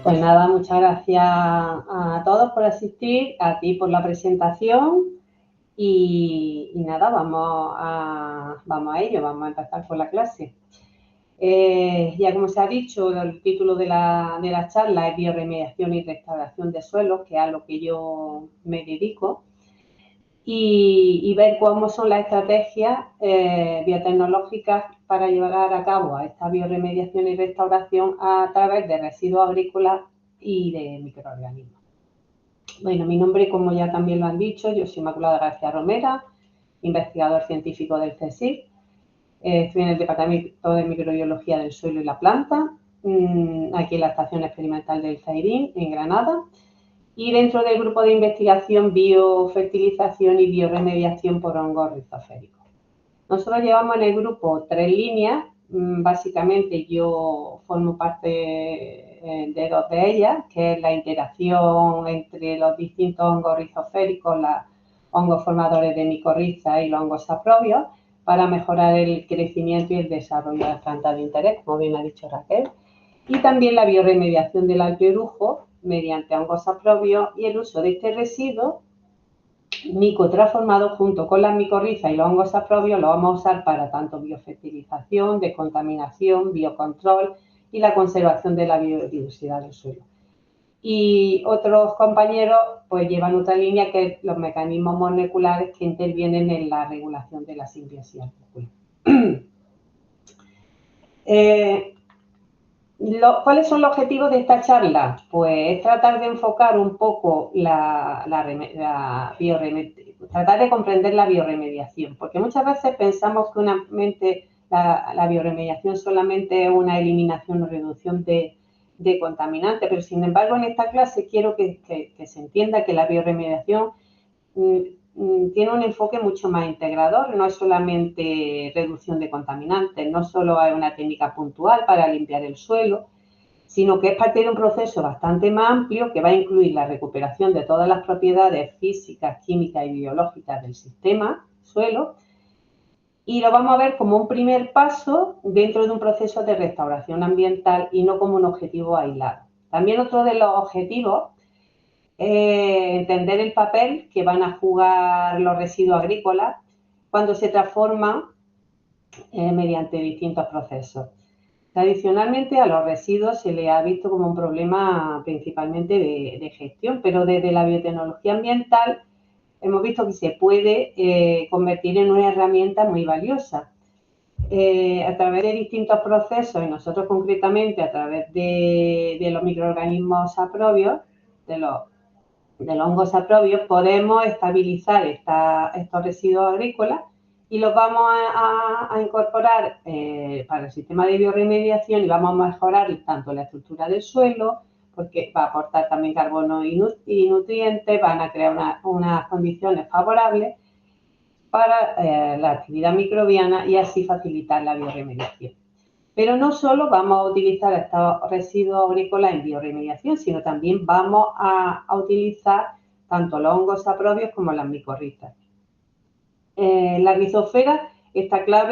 Pues nada, muchas gracias a todos por asistir, a ti por la presentación y nada, vamos a ello, vamos a empezar con la clase. Ya como se ha dicho, el título de la charla es Bioremediación y Restauración de Suelos, que es a lo que yo me dedico, y ver cómo son las estrategias biotecnológicas para llevar a cabo a esta bioremediación y restauración a través de residuos agrícolas y de microorganismos. Bueno, mi nombre, como ya también lo han dicho, yo soy Inmaculada García Romera, investigador científico del CSIC. Estoy en el Departamento de Microbiología del Suelo y la Planta, aquí en la Estación Experimental del Zairín, en Granada, y dentro del grupo de investigación Biofertilización y Bioremediación por hongos rizoféricos. Nosotros llevamos en el grupo 3 líneas, básicamente yo formo parte de 2 de ellas, que es la interacción entre los distintos hongos rizoféricos, los hongos formadores de micorriza y los hongos saprobios, para mejorar el crecimiento y el desarrollo de las plantas de interés, como bien ha dicho Raquel, y también la bioremediación del alpierujo mediante hongos saprobios y el uso de este residuo micotransformado junto con la micorriza y los hongos saprobios lo vamos a usar para tanto biofertilización, descontaminación, biocontrol y la conservación de la biodiversidad del suelo. Y otros compañeros pues llevan otra línea que es los mecanismos moleculares que intervienen en la regulación de la simbiosis articular. ¿Cuáles son los objetivos de esta charla? Pues tratar de enfocar un poco tratar de comprender la bioremediación, porque muchas veces pensamos que la bioremediación solamente es una eliminación o reducción de contaminantes, pero sin embargo en esta clase quiero que se entienda que la bioremediación tiene un enfoque mucho más integrador, no es solamente reducción de contaminantes, no solo es una técnica puntual para limpiar el suelo, sino que es parte de un proceso bastante más amplio que va a incluir la recuperación de todas las propiedades físicas, químicas y biológicas del sistema suelo, y lo vamos a ver como un primer paso dentro de un proceso de restauración ambiental y no como un objetivo aislado. También otro de los objetivos entender el papel que van a jugar los residuos agrícolas cuando se transforman mediante distintos procesos. Tradicionalmente a los residuos se les ha visto como un problema principalmente de gestión, pero desde la biotecnología ambiental hemos visto que se puede convertir en una herramienta muy valiosa. A través de distintos procesos, y nosotros concretamente a través de los microorganismos saprobios, de los hongos saprobios, podemos estabilizar estos residuos agrícolas y los vamos a incorporar para el sistema de bioremediación y vamos a mejorar tanto la estructura del suelo, porque va a aportar también carbono y nutrientes, van a crear unas condiciones favorables para la actividad microbiana y así facilitar la bioremediación. Pero no solo vamos a utilizar estos residuos agrícolas en bioremediación, sino también vamos a utilizar tanto los hongos saprobios como las micorrizas. La rizosfera está claro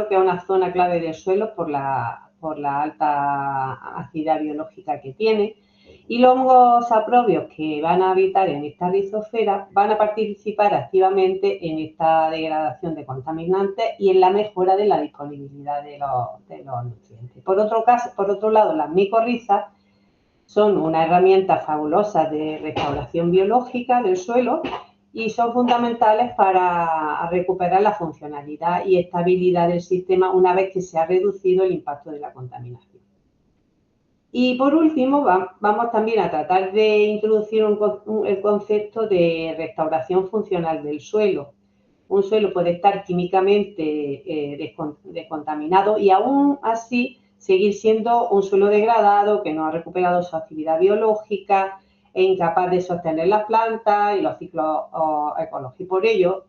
que es una zona clave del suelo por la alta acidez biológica que tiene, y los hongos saprobios que van a habitar en esta rizosfera van a participar activamente en esta degradación de contaminantes y en la mejora de la disponibilidad de los nutrientes. Por otro lado, las micorrizas son una herramienta fabulosa de restauración biológica del suelo y son fundamentales para recuperar la funcionalidad y estabilidad del sistema una vez que se ha reducido el impacto de la contaminación. Y por último, vamos también a tratar de introducir el concepto de restauración funcional del suelo. Un suelo puede estar químicamente descontaminado y aún así seguir siendo un suelo degradado que no ha recuperado su actividad biológica e incapaz de sostener las plantas y los ciclos ecológicos. Por ello,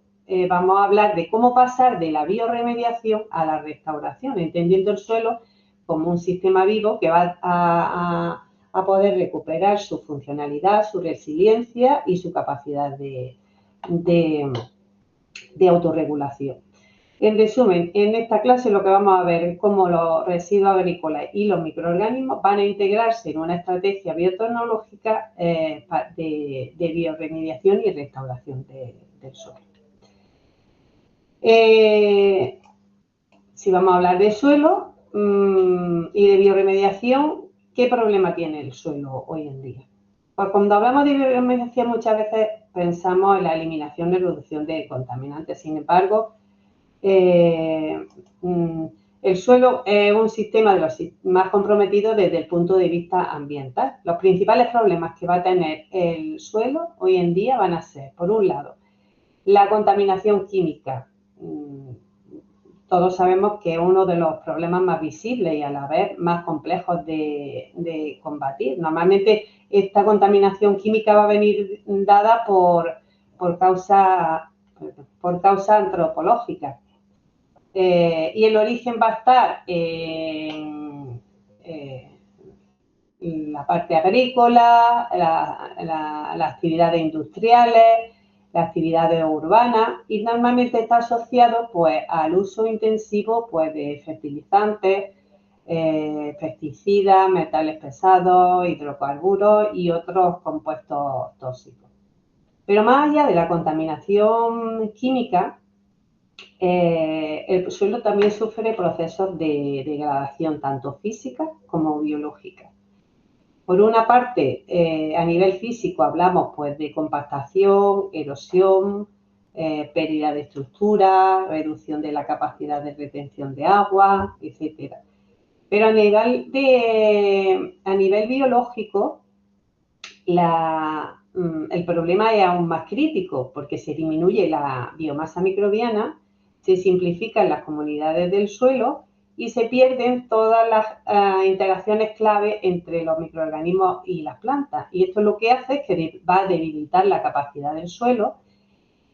vamos a hablar de cómo pasar de la bioremediación a la restauración, entendiendo el suelo como un sistema vivo que va a poder recuperar su funcionalidad, su resiliencia y su capacidad de autorregulación. En resumen, en esta clase lo que vamos a ver es cómo los residuos agrícolas y los microorganismos van a integrarse en una estrategia biotecnológica de bioremediación y restauración del suelo. Si vamos a hablar de suelo y de bioremediación, ¿qué problema tiene el suelo hoy en día? Pues cuando hablamos de bioremediación muchas veces pensamos en la eliminación y reducción de contaminantes. Sin embargo, el suelo es un sistema de los más comprometidos desde el punto de vista ambiental. Los principales problemas que va a tener el suelo hoy en día van a ser, por un lado, la contaminación química. Todos sabemos que es uno de los problemas más visibles y a la vez más complejos de combatir. Normalmente esta contaminación química va a venir dada por causa antropológica. Y el origen va a estar en la parte agrícola, las actividades industriales, las actividades urbanas, y normalmente está asociado pues al uso intensivo pues de fertilizantes, pesticidas, metales pesados, hidrocarburos y otros compuestos tóxicos. Pero más allá de la contaminación química, el suelo también sufre procesos de degradación tanto física como biológica. Por una parte, a nivel físico hablamos pues de compactación, erosión, pérdida de estructura, reducción de la capacidad de retención de agua, etcétera. Pero a nivel biológico, el problema es aún más crítico porque se disminuye la biomasa microbiana, se simplifican las comunidades del suelo y se pierden todas las interacciones clave entre los microorganismos y las plantas. Y esto lo que hace es que va a debilitar la capacidad del suelo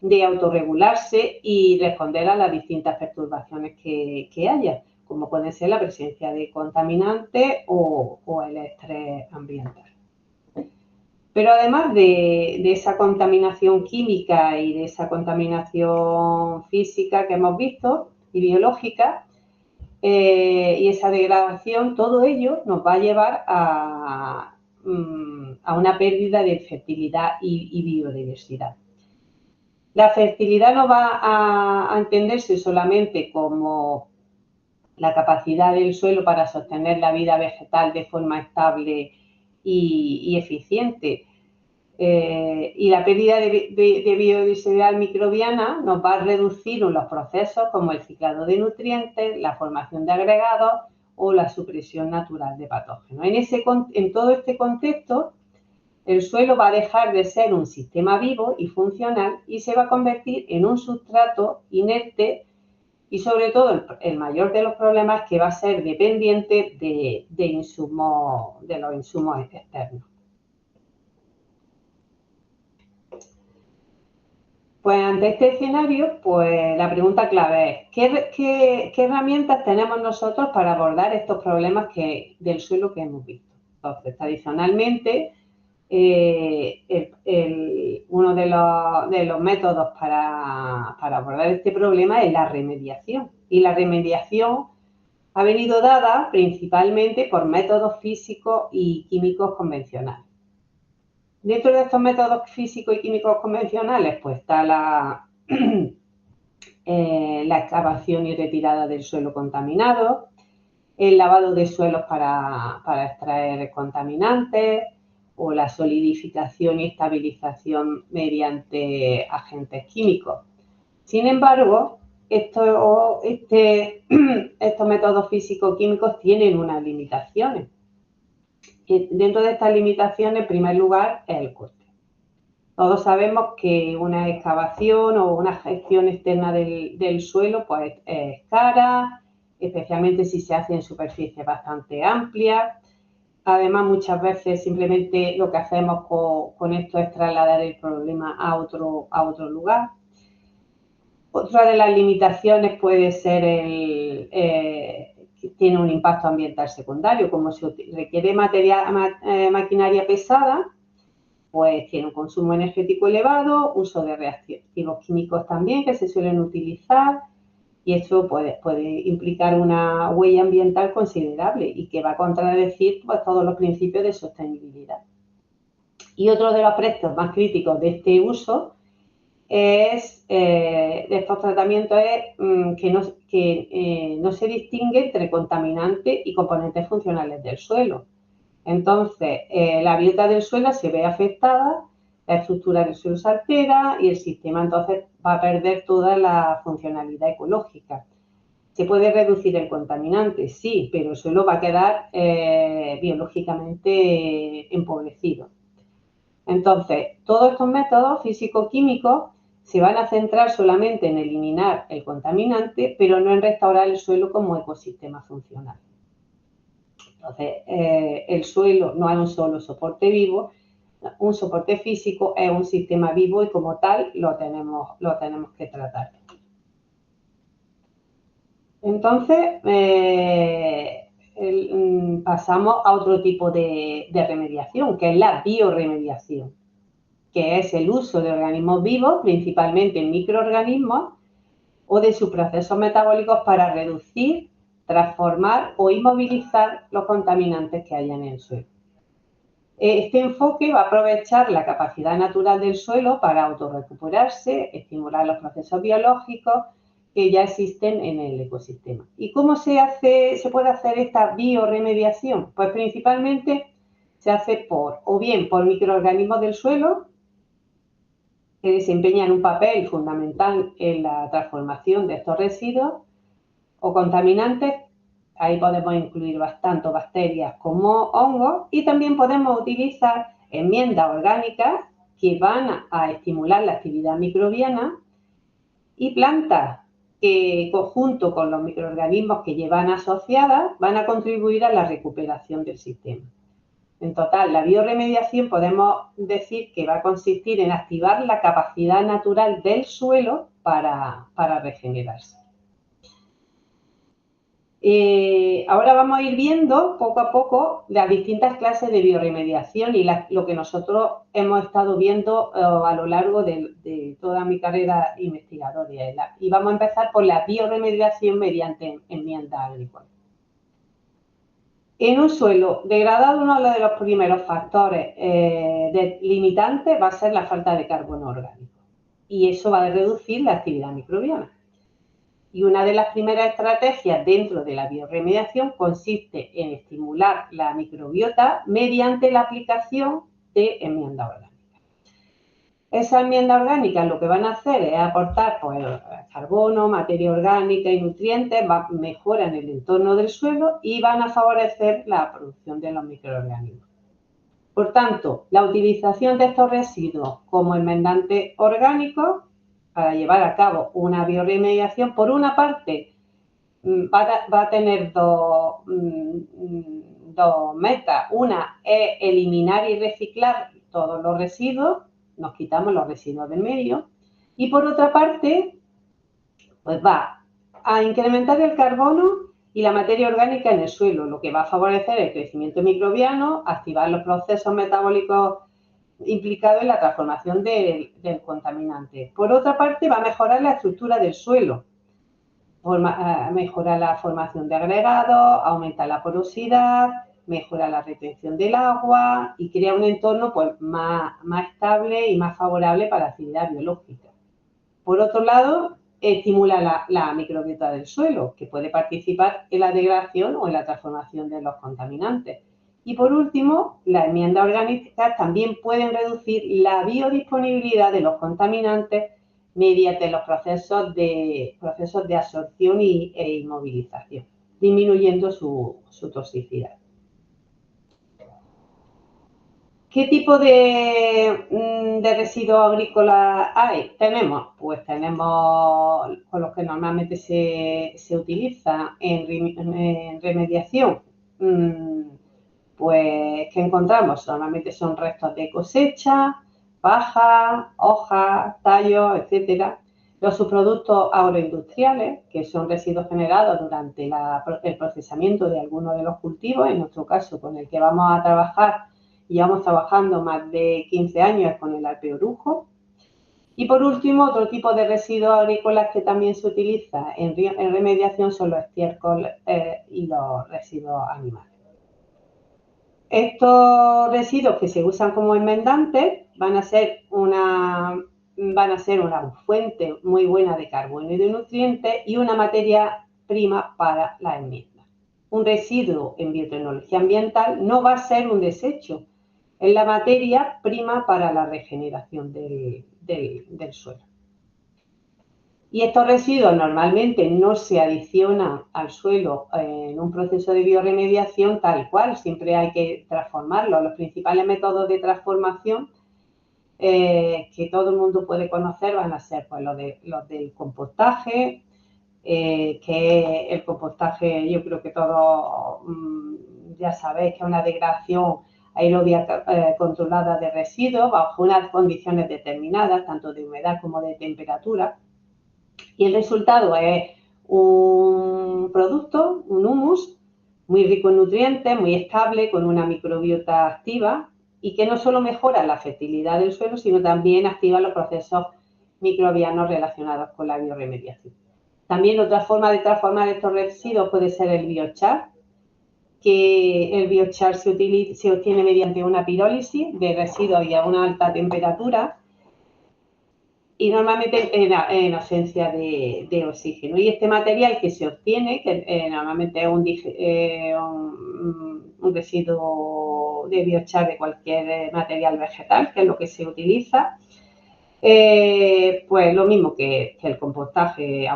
de autorregularse y responder a las distintas perturbaciones que haya, como puede ser la presencia de contaminantes o el estrés ambiental. Pero además de esa contaminación química y de esa contaminación física que hemos visto y biológica, y esa degradación, todo ello nos va a llevar a una pérdida de fertilidad y biodiversidad. La fertilidad no va a entenderse solamente como la capacidad del suelo para sostener la vida vegetal de forma estable y eficiente. Y la pérdida de biodiversidad microbiana nos va a reducir los procesos como el ciclado de nutrientes, la formación de agregados o la supresión natural de patógenos. En todo este contexto, el suelo va a dejar de ser un sistema vivo y funcional y se va a convertir en un sustrato inerte y, sobre todo, el mayor de los problemas es que va a ser dependiente de los insumos externos. Pues ante este escenario, pues la pregunta clave es, ¿qué herramientas tenemos nosotros para abordar estos problemas del suelo que hemos visto? Entonces, tradicionalmente, uno de los métodos para abordar este problema es la remediación. Y la remediación ha venido dada principalmente por métodos físicos y químicos convencionales. Dentro de estos métodos físicos y químicos convencionales, pues está la excavación y retirada del suelo contaminado, el lavado de suelos para extraer contaminantes o la solidificación y estabilización mediante agentes químicos. Sin embargo, estos métodos físico-químicos tienen unas limitaciones. Dentro de estas limitaciones, en primer lugar, es el coste. Todos sabemos que una excavación o una gestión externa del suelo pues, es cara, especialmente si se hace en superficies bastante amplias. Además, muchas veces simplemente lo que hacemos con esto es trasladar el problema a otro lugar. Otra de las limitaciones puede ser que tiene un impacto ambiental secundario, como se requiere maquinaria pesada, pues tiene un consumo energético elevado, uso de reactivos químicos también que se suelen utilizar, y eso puede implicar una huella ambiental considerable y que va a contradecir pues, todos los principios de sostenibilidad. Y otro de los aspectos más críticos de este uso de estos tratamientos es que no se distingue entre contaminantes y componentes funcionales del suelo. Entonces, la biota del suelo se ve afectada, la estructura del suelo se altera y el sistema entonces va a perder toda la funcionalidad ecológica. ¿Se puede reducir el contaminante? Sí, pero el suelo va a quedar biológicamente empobrecido. Entonces, todos estos métodos físico-químicos se van a centrar solamente en eliminar el contaminante, pero no en restaurar el suelo como ecosistema funcional. Entonces, el suelo no es un solo soporte vivo, un soporte físico es un sistema vivo y como tal lo tenemos que tratar. Entonces, pasamos a otro tipo de remediación, que es la bioremediación, que es el uso de organismos vivos, principalmente microorganismos, o de sus procesos metabólicos para reducir, transformar o inmovilizar los contaminantes que hayan en el suelo. Este enfoque va a aprovechar la capacidad natural del suelo para autorrecuperarse, estimular los procesos biológicos que ya existen en el ecosistema. ¿Y cómo se puede hacer esta bioremediación? Pues principalmente se hace o bien por microorganismos del suelo, que desempeñan un papel fundamental en la transformación de estos residuos o contaminantes. Ahí podemos incluir tanto bacterias como hongos y también podemos utilizar enmiendas orgánicas que van a estimular la actividad microbiana y plantas que, junto con los microorganismos que llevan asociadas, van a contribuir a la recuperación del sistema. En total, la bioremediación podemos decir que va a consistir en activar la capacidad natural del suelo para regenerarse. Ahora vamos a ir viendo poco a poco las distintas clases de bioremediación y lo que nosotros hemos estado viendo a lo largo de toda mi carrera investigadora. Y vamos a empezar por la bioremediación mediante enmiendas agrícolas. En un suelo degradado, uno de los primeros factores limitantes va a ser la falta de carbono orgánico y eso va a reducir la actividad microbiana. Y una de las primeras estrategias dentro de la bioremediación consiste en estimular la microbiota mediante la aplicación de enmiendas orgánicas. Esas enmiendas orgánicas lo que van a hacer es aportar pues, carbono, materia orgánica y nutrientes, mejoran el entorno del suelo y van a favorecer la producción de los microorganismos. Por tanto, la utilización de estos residuos como enmendantes orgánicos para llevar a cabo una bioremediación, por una parte, va a tener dos metas. Una es eliminar y reciclar todos los residuos, nos quitamos los residuos del medio, y por otra parte, pues va a incrementar el carbono y la materia orgánica en el suelo, lo que va a favorecer el crecimiento microbiano, activar los procesos metabólicos implicados en la transformación del contaminante. Por otra parte, va a mejorar la estructura del suelo, mejora la formación de agregados, aumenta la porosidad, mejora la retención del agua y crea un entorno pues, más estable y más favorable para la actividad biológica. Por otro lado, estimula la microbiota del suelo, que puede participar en la degradación o en la transformación de los contaminantes. Y por último, las enmiendas orgánicas también pueden reducir la biodisponibilidad de los contaminantes mediante los procesos de absorción e inmovilización, disminuyendo su toxicidad. ¿Qué tipo de residuos agrícolas hay? Pues tenemos con los que normalmente se utiliza en remediación, pues que encontramos normalmente son restos de cosecha, paja, hojas, tallos, etcétera. Los subproductos agroindustriales, que son residuos generados durante el procesamiento de alguno de los cultivos, en nuestro caso con el que vamos a trabajar, llevamos trabajando más de 15 años con el alpe orujo. Y por último, otro tipo de residuos agrícolas que también se utiliza en remediación son los estiércoles y los residuos animales. Estos residuos que se usan como enmendantes van a ser una fuente muy buena de carbono y de nutrientes y una materia prima para la enmienda. Un residuo en biotecnología ambiental no va a ser un desecho, es la materia prima para la regeneración del suelo. Y estos residuos normalmente no se adicionan al suelo en un proceso de bioremediación tal cual, siempre hay que transformarlos. Los principales métodos de transformación que todo el mundo puede conocer van a ser pues, los del compostaje, que el compostaje yo creo que todos ya sabéis que es una degradación aerobia controlada de residuos bajo unas condiciones determinadas, tanto de humedad como de temperatura. Y el resultado es un producto, un humus, muy rico en nutrientes, muy estable, con una microbiota activa y que no solo mejora la fertilidad del suelo, sino también activa los procesos microbianos relacionados con la bioremediación. También otra forma de transformar estos residuos puede ser el biochar, que el biochar se obtiene mediante una pirólisis de residuos y a una alta temperatura y normalmente en ausencia de oxígeno. Y este material que se obtiene, que normalmente es un residuo de biochar de cualquier material vegetal, que es lo que se utiliza, pues lo mismo que el compostaje,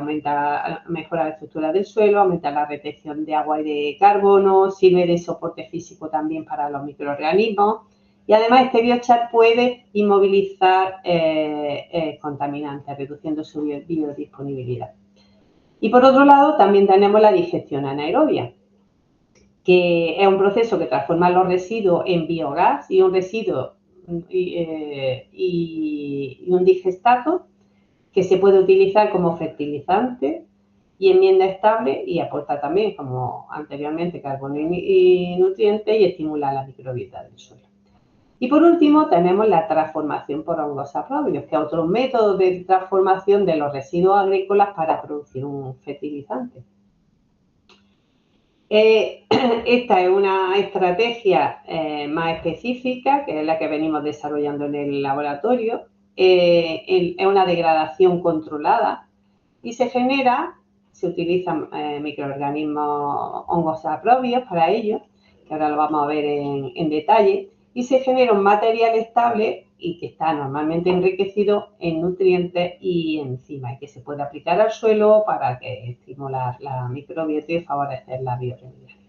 mejora la estructura del suelo, aumenta la retención de agua y de carbono, sirve de soporte físico también para los microorganismos. Y además este biochar puede inmovilizar contaminantes, reduciendo su biodisponibilidad. Y por otro lado, también tenemos la digestión anaerobia, que es un proceso que transforma los residuos en biogás y un residuo y un digestato que se puede utilizar como fertilizante y enmienda estable y aporta también, como anteriormente, carbono y nutrientes y estimula la microbiota del suelo. Y por último tenemos la transformación por hongos saprobios, que es otro método de transformación de los residuos agrícolas para producir un fertilizante. Esta es una estrategia más específica, que es la que venimos desarrollando en el laboratorio. Es una degradación controlada y se utilizan microorganismos hongos saprobios para ello, que ahora lo vamos a ver en detalle, y se genera un material estable y que está normalmente enriquecido en nutrientes y enzimas, y que se puede aplicar al suelo para estimular la microbiota y favorecer la bioremediación.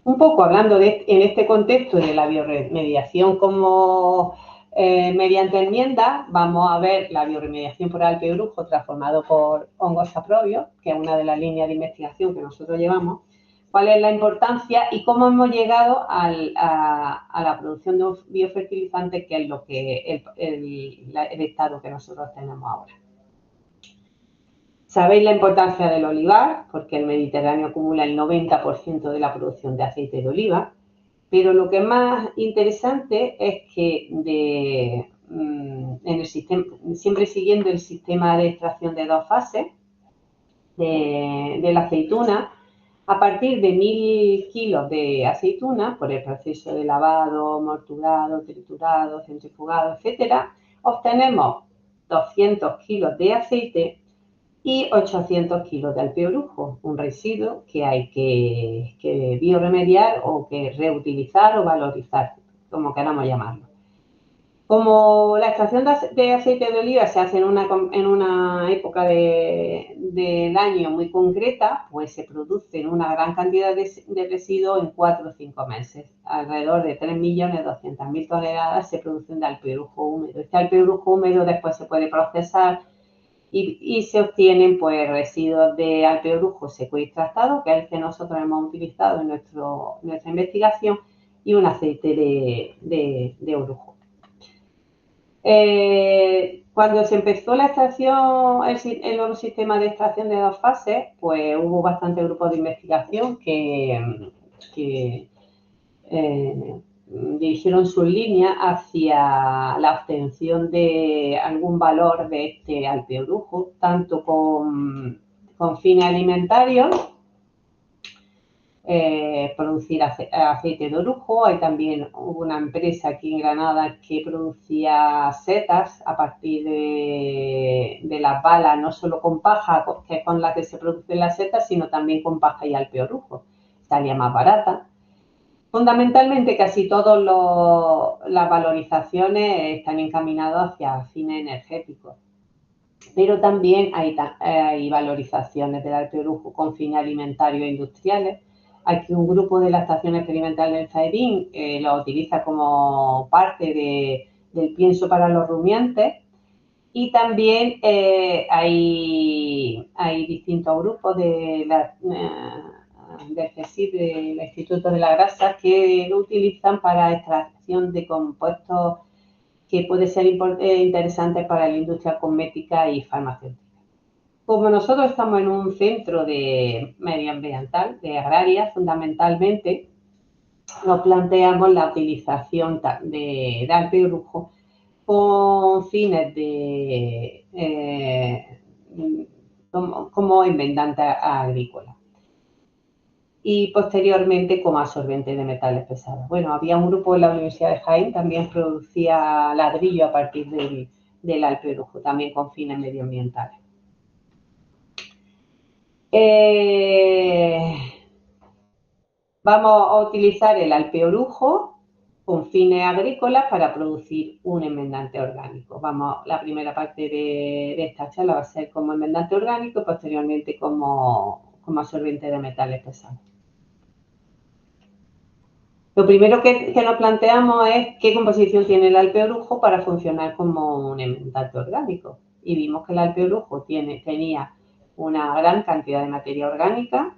Un poco hablando en este contexto de la bioremediación como mediante enmiendas, vamos a ver la bioremediación por alpebrujo transformado por hongos saprobios, que es una de las líneas de investigación que nosotros llevamos, cuál es la importancia y cómo hemos llegado a la producción de un biofertilizante, que es lo que el estado que nosotros tenemos ahora. Sabéis la importancia del olivar, porque el Mediterráneo acumula el 90% de la producción de aceite de oliva, pero lo que es más interesante es que siempre siguiendo el sistema de extracción de 2 fases de la aceituna, a partir de 1000 kilos de aceituna, por el proceso de lavado, morturado, triturado, centrifugado, etcétera, obtenemos 200 kilos de aceite y 800 kilos de alpebrujo, un residuo que hay que bioremediar o que reutilizar o valorizar, como queramos llamarlo. Como la extracción de aceite de oliva se hace en una época del año muy concreta, pues se producen una gran cantidad de residuos en 4 o 5 meses. Alrededor de 3.200.000 toneladas se producen de alpebrujo húmedo. Este alpebrujo húmedo después se puede procesar y se obtienen pues residuos de alpebrujo seco y tratado, que es el que nosotros hemos utilizado en nuestra investigación, y un aceite de orujo. Cuando se empezó la extracción, el nuevo sistema de extracción de 2 fases, pues hubo bastantes grupos de investigación que dirigieron sus líneas hacia la obtención de algún valor de este alpeorujo, tanto con fines alimentarios, producir aceite de orujo. Hay también una empresa aquí en Granada que producía setas a partir de las balas, no solo con paja, que es con la que se producen las setas, sino también con paja y alpeorujo. Salía más barata. Fundamentalmente, casi todas las valorizaciones están encaminadas hacia fines energéticos, pero también hay valorizaciones del alpeorujo con fines alimentarios e industriales. Aquí un grupo de la Estación Experimental del Zaidín lo utiliza como parte del pienso para los rumiantes. Y también hay distintos grupos del CSIC, del Instituto de la Grasa, que lo utilizan para extracción de compuestos que pueden ser interesantes para la industria cosmética y farmacéutica. Como nosotros estamos en un centro de medioambiental, de agraria, fundamentalmente, nos planteamos la utilización de alpeorujo con fines como enmendante agrícola y posteriormente como absorbente de metales pesados. Bueno, había un grupo en la Universidad de Jaén, también producía ladrillo a partir del alpeorujo, también con fines medioambientales. Vamos a utilizar el alpeorujo con fines agrícolas para producir un enmendante orgánico. La primera parte de esta charla va a ser como enmendante orgánico y posteriormente como absorbente de metales pesados. Lo primero que nos planteamos es qué composición tiene el alpeorujo para funcionar como un enmendante orgánico. Y vimos que el alpeorujo tenía una gran cantidad de materia orgánica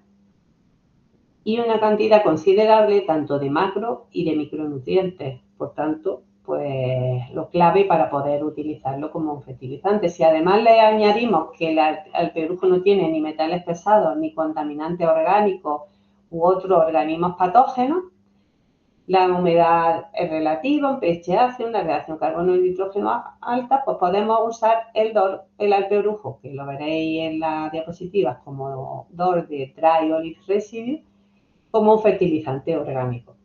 y una cantidad considerable tanto de macro y de micronutrientes. Por tanto, pues lo clave para poder utilizarlo como un fertilizante. Si además le añadimos que el alpeorujo no tiene ni metales pesados, ni contaminantes orgánicos u otros organismos patógenos, la humedad es relativa, un pH ácido, una relación carbono-nitrógeno alta, pues podemos usar el alpeorujo, que lo veréis en las diapositivas como DOR de Dry Olive Residue, como un fertilizante orgánico.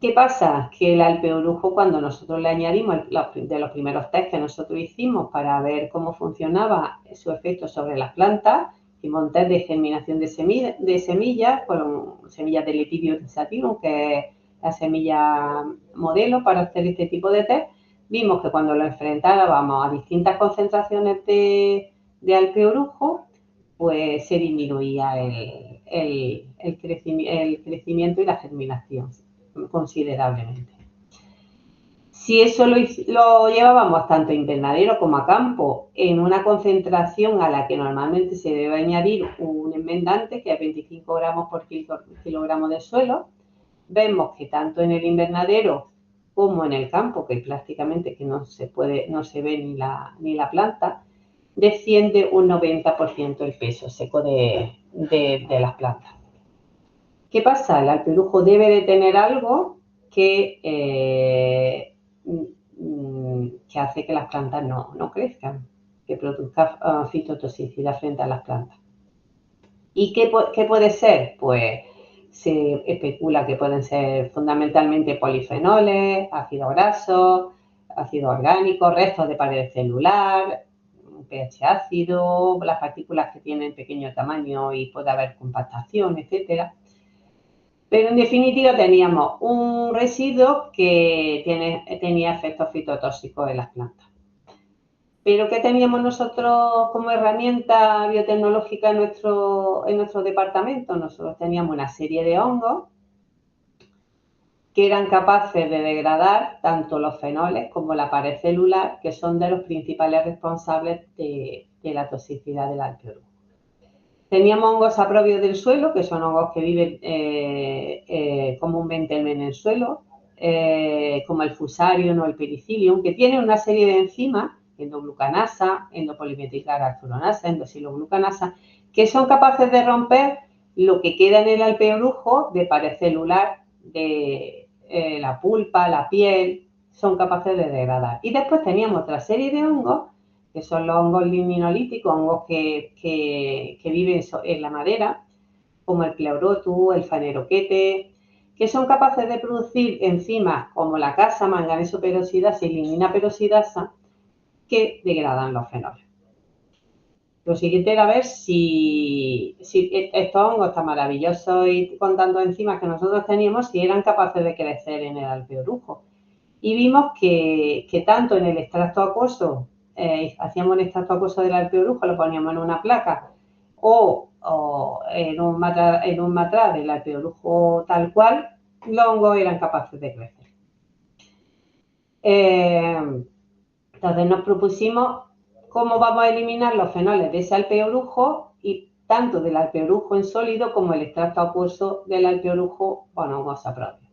¿Qué pasa? Que el alpeorujo, cuando nosotros le añadimos de los primeros test que nosotros hicimos para ver cómo funcionaba su efecto sobre las plantas, hicimos un test de germinación de semillas con semillas de Lepidium sativum, que es la semilla modelo para hacer este tipo de test. Vimos que cuando lo enfrentábamos a distintas concentraciones de alpeorujo, pues se disminuía el crecimiento y la germinación considerablemente. Si eso lo llevábamos tanto a invernadero como a campo en una concentración a la que normalmente se debe añadir un enmendante, que es 25 gramos por kilogramo de suelo, vemos que tanto en el invernadero como en el campo, que prácticamente que no se ve ni la planta, desciende un 90% el peso seco de las plantas. ¿Qué pasa? El alpeorujo debe de tener algo que hace que las plantas no crezcan, que produzca fitotoxicidad frente a las plantas. ¿Y qué puede ser? Pues se especula que pueden ser fundamentalmente polifenoles, ácidos grasos, ácido orgánico, restos de pared celular, pH ácido, las partículas que tienen pequeño tamaño y puede haber compactación, etcétera. Pero en definitiva teníamos un residuo que tenía efectos fitotóxicos en las plantas. ¿Pero qué teníamos nosotros como herramienta biotecnológica en nuestro departamento? Nosotros teníamos una serie de hongos que eran capaces de degradar tanto los fenoles como la pared celular, que son de los principales responsables de la toxicidad del alpeorujo. Teníamos hongos apropios del suelo, que son hongos que viven comúnmente en el suelo, como el Fusarium o el Pericillium, que tienen una serie de enzimas, endoglucanasa, endopolimetilcarboxuronasa, endosiloglucanasa, que son capaces de romper lo que queda en el alpeorujo de pared celular de la pulpa, la piel, son capaces de degradar. Y después teníamos otra serie de hongos, que son los hongos liminolíticos, hongos que viven en la madera, como el Pleurotus, el Phanerochete, que son capaces de producir enzimas como la casa, manganeso peroxidasa y lignina peroxidasa, que degradan los fenoles. Lo siguiente era ver si estos hongos tan maravillosos y con tantas enzimas que nosotros teníamos, si eran capaces de crecer en el alpeorujo. Y vimos que tanto en el extracto acuoso, hacíamos un extracto acuoso del alpeorujo, lo poníamos en una placa, o en un matraz del alpeorujo tal cual, los hongos eran capaces de crecer. Entonces nos propusimos cómo vamos a eliminar los fenoles de ese alpeorujo, y tanto del alpeorujo en sólido como el extracto acuoso del alpeorujo con hongosa propia.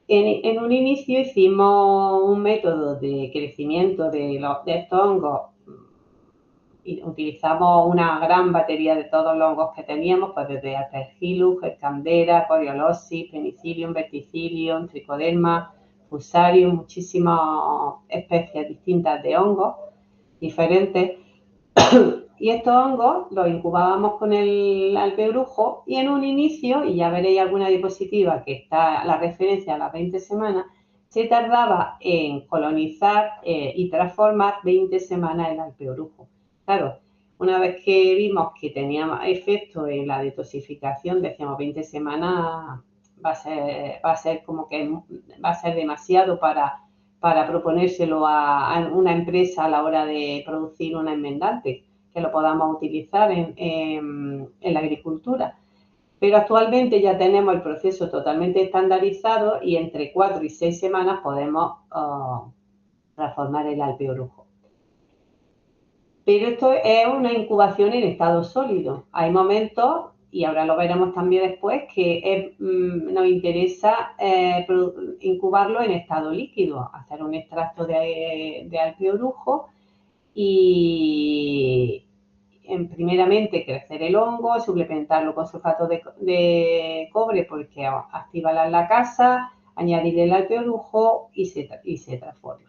En un inicio hicimos un método de crecimiento de estos hongos y utilizamos una gran batería de todos los hongos que teníamos, pues desde Aspergillus, Candera, Coriolopsis, Penicillium, Verticillium, Trichoderma, Fusarium, muchísimas especies distintas de hongos diferentes. Y estos hongos los incubábamos con el alpeorujo, y en un inicio, y ya veréis alguna diapositiva que está la referencia a las 20 semanas, se tardaba en colonizar y transformar 20 semanas el alpeorujo. Claro, una vez que vimos que tenía efecto en la detoxificación, decíamos 20 semanas va a ser como que va a ser demasiado para proponérselo a una empresa a la hora de producir una enmendante que lo podamos utilizar en la agricultura. Pero actualmente ya tenemos el proceso totalmente estandarizado y entre 4 y 6 semanas podemos transformar el alpeorujo. Pero esto es una incubación en estado sólido. Hay momentos, y ahora lo veremos también después, que nos interesa incubarlo en estado líquido, hacer un extracto de alpeorujo y primeramente crecer el hongo, suplementarlo con sulfato de cobre porque activa la lacasa, añadirle el alpeorujo y se transforma.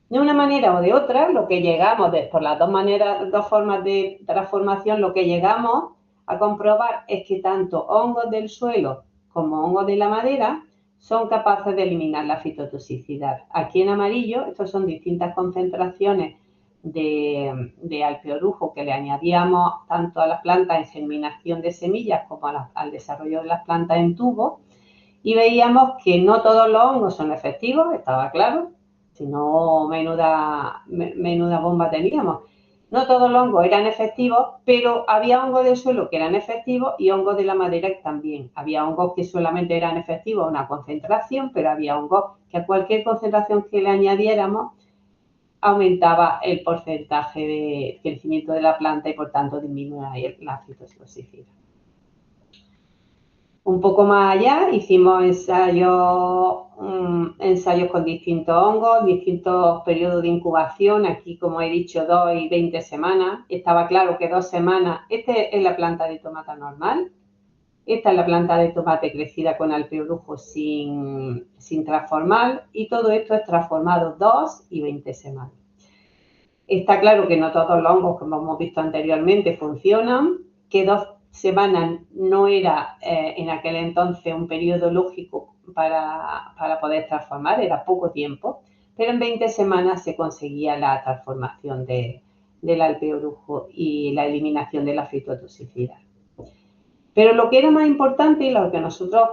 De una manera o de otra, lo que llegamos, por las dos formas de transformación, lo que llegamos a comprobar es que tanto hongos del suelo como hongos de la madera son capaces de eliminar la fitotoxicidad. Aquí en amarillo, estos son distintas concentraciones de alpeorujo que le añadíamos tanto a las plantas en germinación de semillas como al desarrollo de las plantas en tubo, y veíamos que no todos los hongos son efectivos, estaba claro, si no menuda bomba teníamos. No todos los hongos eran efectivos, pero había hongos del suelo que eran efectivos y hongos de la madera también. Había hongos que solamente eran efectivos a una concentración, pero había hongos que a cualquier concentración que le añadiéramos aumentaba el porcentaje de crecimiento de la planta y por tanto disminuía la fitotoxicidad. Un poco más allá hicimos ensayos con distintos hongos, distintos periodos de incubación, aquí como he dicho 2 y 20 semanas, estaba claro que 2 semanas, esta es la planta de tomate normal, esta es la planta de tomate crecida con alpeorujo sin transformar, y todo esto es transformado 2 y 20 semanas. Está claro que no todos los hongos, como hemos visto anteriormente, funcionan, que 2 semanas no era en aquel entonces un periodo lógico para poder transformar, era poco tiempo, pero en 20 semanas se conseguía la transformación del alpeorujo y la eliminación de la fitotoxicidad. Pero lo que era más importante y lo que nosotros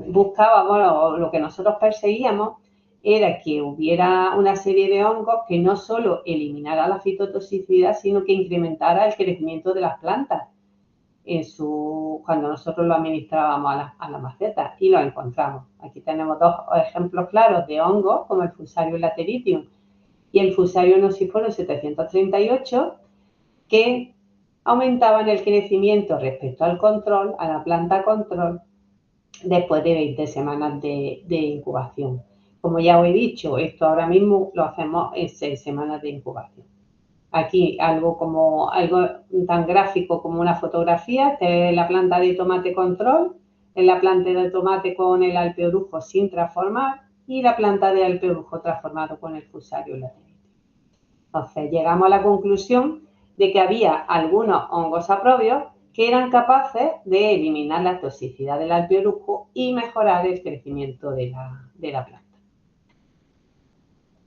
buscábamos, o lo que nosotros perseguíamos, era que hubiera una serie de hongos que no solo eliminara la fitotoxicidad, sino que incrementara el crecimiento de las plantas cuando nosotros lo administrábamos a la maceta, y lo encontramos. Aquí tenemos 2 ejemplos claros de hongos, como el Fusarium lateritium y el Fusarium nociforum 738, que aumentaban el crecimiento respecto al control, a la planta control, después de 20 semanas de incubación. Como ya os he dicho, esto ahora mismo lo hacemos en 6 semanas de incubación. Aquí algo tan gráfico como una fotografía, esta es la planta de tomate control, en la planta de tomate con el alpeorujo sin transformar y la planta de alpeorujo transformado con el Fusarium lateritium. Entonces, llegamos a la conclusión de que había algunos hongos saprobios que eran capaces de eliminar la toxicidad del alpeorujo y mejorar el crecimiento de la planta.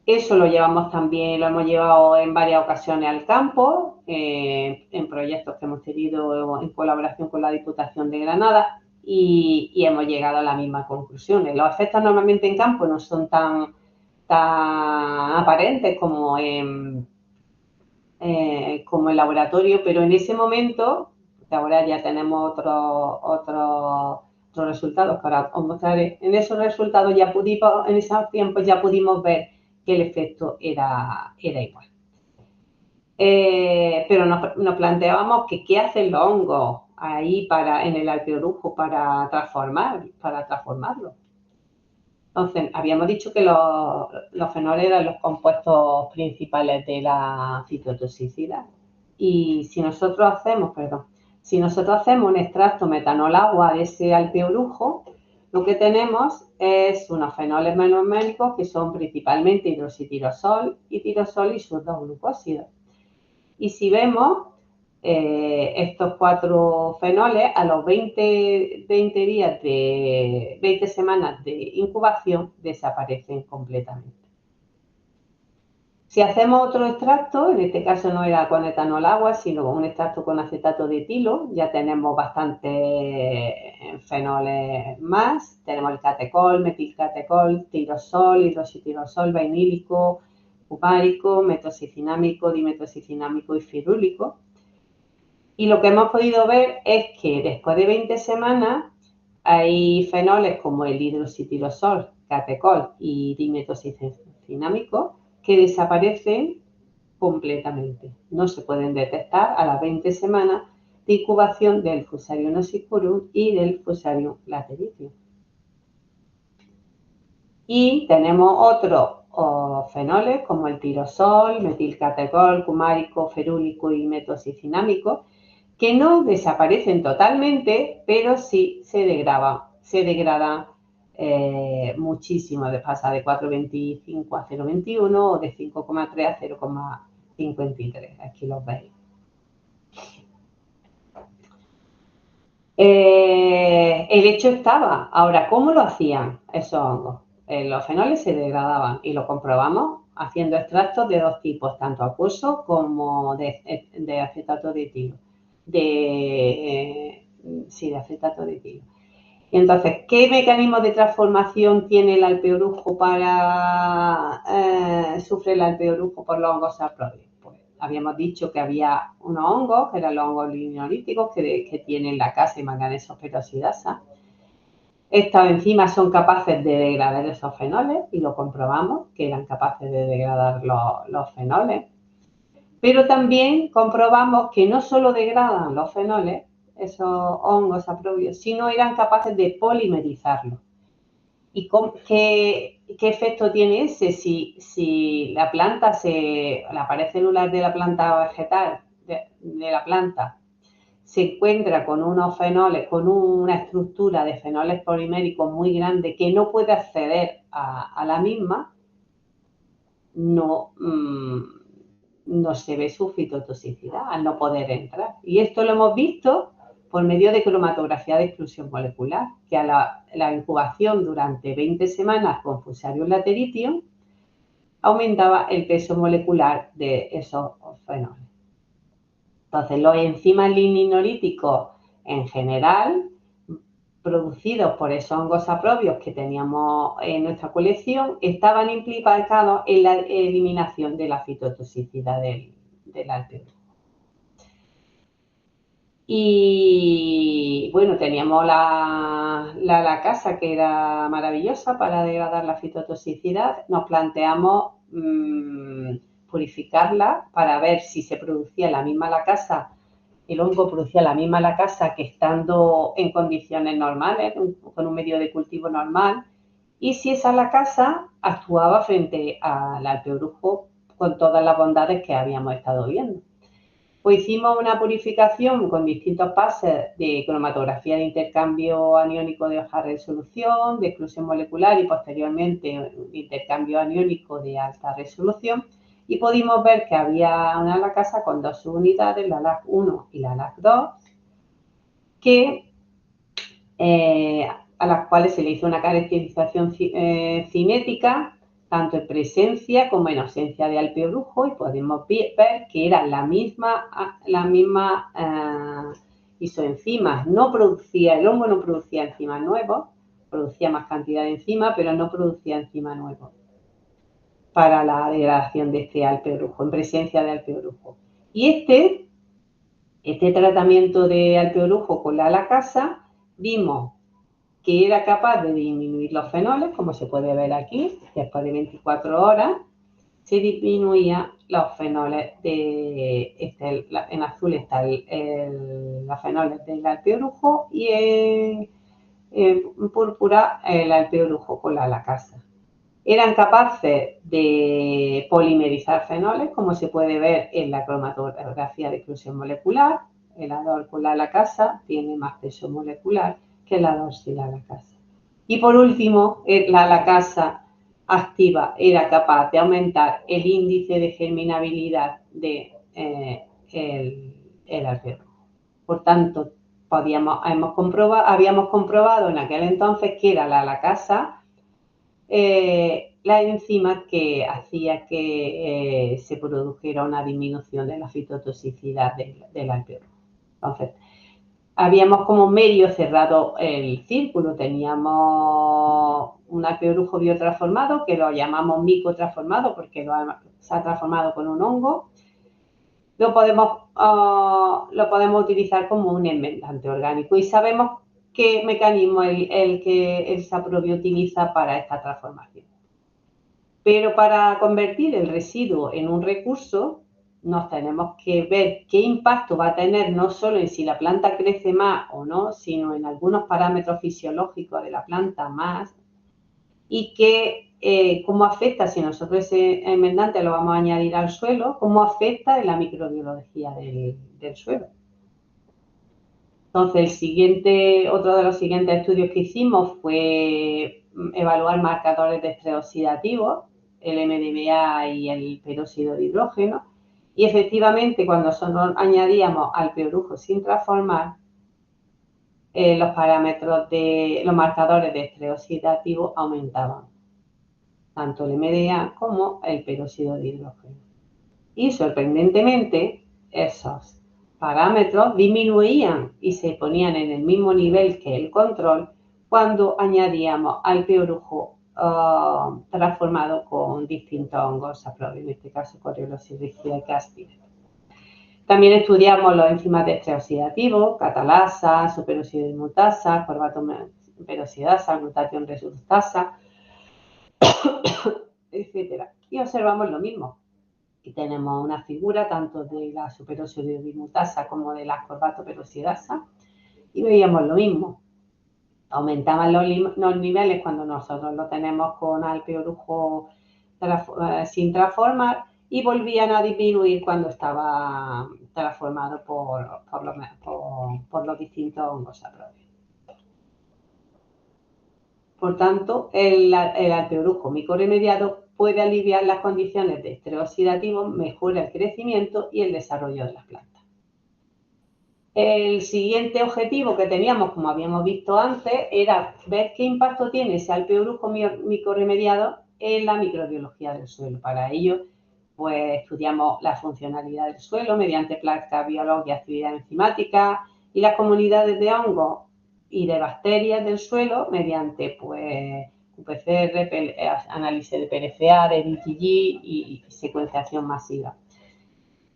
Eso lo llevamos también, lo hemos llevado en varias ocasiones al campo, en proyectos que hemos tenido en colaboración con la Diputación de Granada y hemos llegado a la misma conclusión. Los efectos normalmente en campo no son tan aparentes como en laboratorio, pero en ese momento, que ahora ya tenemos otros resultados que ahora os mostraré, en esos resultados ya pudimos, en esos tiempos ya pudimos ver que el efecto era igual. Pero nos planteábamos que qué hacen los hongos ahí en el alpeorujo para transformarlo. Entonces, habíamos dicho que los fenoles eran los compuestos principales de la citotoxicidad. Y si nosotros hacemos un extracto metanol-agua de ese alpeorujo, lo que tenemos es unos fenoles monoméricos que son principalmente hidroxitirosol y tirosol y sus dos glucósidos. Y si vemos, estos 4 fenoles a los 20 semanas de incubación desaparecen completamente. Si hacemos otro extracto, en este caso no era con etanol agua, sino un extracto con acetato de etilo, ya tenemos bastantes fenoles más. Tenemos el catecol, metilcatecol, tirosol, hidroxitirosol, vainílico, cumárico, metocicinámico, dimetocicinámico y firúlico. Y lo que hemos podido ver es que después de 20 semanas hay fenoles como el hidroxitirosol, catecol y dimetocicinámico que desaparecen completamente. No se pueden detectar a las 20 semanas de incubación del Fusarium nosiforum y del Fusarium lateritium. Y tenemos otros fenoles como el tirosol, metilcatecol, cumárico, ferúlico y metocicinámico que no desaparecen totalmente, pero sí se degradan muchísimo, pasa de 4,25 a 0,21 o de 5,3 a 0,53. Aquí los veis. El hecho estaba. Ahora, ¿cómo lo hacían esos hongos? Los fenoles se degradaban y lo comprobamos haciendo extractos de dos tipos, tanto acuoso como de acetato de etilo. De acetato de etilo. Entonces, ¿qué mecanismo de transformación tiene el alpeorujo sufre el alpeorujo por los hongos saprobios? Pues habíamos dicho que había unos hongos, que eran los hongos lignolíticos, que tienen la casa y manganeso peroxidasa. Estas enzimas son capaces de degradar esos fenoles y lo comprobamos, que eran capaces de degradar los fenoles. Pero también comprobamos que no solo degradan los fenoles, esos hongos saprobios, sino eran capaces de polimerizarlos. ¿Y qué efecto tiene ese? Si la planta la pared celular de la planta vegetal, de la planta, se encuentra con unos fenoles, con una estructura de fenoles poliméricos muy grande que no puede acceder a la misma, no se ve su fitotoxicidad al no poder entrar. Y esto lo hemos visto por medio de cromatografía de exclusión molecular, que a la incubación durante 20 semanas con Fusarium lateritium aumentaba el peso molecular de esos fenoles. Entonces, los enzimas ligninolíticos en general, producidos por esos hongos saprobios que teníamos en nuestra colección, estaban implicados en la eliminación de la fitotoxicidad del alpeorujo. Y bueno, teníamos la casa que era maravillosa para degradar la fitotoxicidad. Nos planteamos purificarla para ver si se producía la misma lacasa. El hongo producía la misma lacasa que estando en condiciones normales, con un medio de cultivo normal, y si esa lacasa actuaba frente al alpeorujo con todas las bondades que habíamos estado viendo. Pues hicimos una purificación con distintos pases de cromatografía de intercambio aniónico de baja resolución, de exclusión molecular y posteriormente de intercambio aniónico de alta resolución, y pudimos ver que había una lacasa con dos subunidades, la LAC1 y la LAC2, a las cuales se le hizo una caracterización cinética, tanto en presencia como en ausencia de alpeorujo, y podemos ver que era la misma isoenzimas. No producía, el hongo no producía enzimas nuevos, producía más cantidad de enzimas, pero no producía enzimas nuevos para la degradación de este alpeorujo, en presencia de alpeorujo. Y este tratamiento de alpeorujo con la lacasa, vimos que era capaz de disminuir los fenoles, como se puede ver aquí, después de 24 horas, se disminuían los fenoles en azul están los fenoles del alpeorujo y en púrpura el alpeorujo con la lacasa. Eran capaces de polimerizar fenoles, como se puede ver en la cromatografía de exclusión molecular. El ADOR con la lacasa tiene más peso molecular que la lacasa. Y por último, la lacasa activa era capaz de aumentar el índice de germinabilidad de el alpeorujo. Por tanto, habíamos comprobado en aquel entonces que era la lacasa la enzima que hacía que se produjera una disminución de la fitotoxicidad del alpeorujo. Entonces, habíamos como medio cerrado el círculo, teníamos un alpeorujo biotransformado que lo llamamos micotransformado porque se ha transformado con un hongo. Lo podemos utilizar como un enmendante orgánico y sabemos qué mecanismo el que el saprobio utiliza para esta transformación. Pero para convertir el residuo en un recurso, nos tenemos que ver qué impacto va a tener no solo en si la planta crece más o no, sino en algunos parámetros fisiológicos de la planta más, y cómo afecta, si nosotros ese enmendante lo vamos a añadir al suelo, cómo afecta en la microbiología del suelo. Entonces, otro de los siguientes estudios que hicimos fue evaluar marcadores de estrés oxidativo, el MDMA y el peróxido de hidrógeno, y efectivamente cuando nosotros añadíamos alpeorujo sin transformar, los marcadores de estrés oxidativo aumentaban, tanto el MDA como el peróxido de hidrógeno. Y sorprendentemente, esos parámetros disminuían y se ponían en el mismo nivel que el control cuando añadíamos alpeorujo transformado con distintos hongos saprobio, en este caso Coriolis y Castile. También estudiamos los enzimas de estrés oxidativo, catalasa, superóxido de mutasa, corbato peroxidasa, glutatión reductasa, etc. Y observamos lo mismo. Y tenemos una figura tanto de la superóxido de mutasa como de la ascorbato peroxidasa y veíamos lo mismo. Aumentaban los niveles cuando nosotros lo tenemos con alpeorujo sin transformar y volvían a disminuir cuando estaba transformado por los distintos hongos saprobios. Por tanto, el alpeorujo micorremediado puede aliviar las condiciones de estrés oxidativo, mejora el crecimiento y el desarrollo de las plantas. El siguiente objetivo que teníamos, como habíamos visto antes, era ver qué impacto tiene ese alpeorujo micorremediado en la microbiología del suelo. Para ello, pues estudiamos la funcionalidad del suelo mediante placas biológicas y actividad enzimática y las comunidades de hongos y de bacterias del suelo mediante pues PCR, análisis de PLCA, de BTG y secuenciación masiva.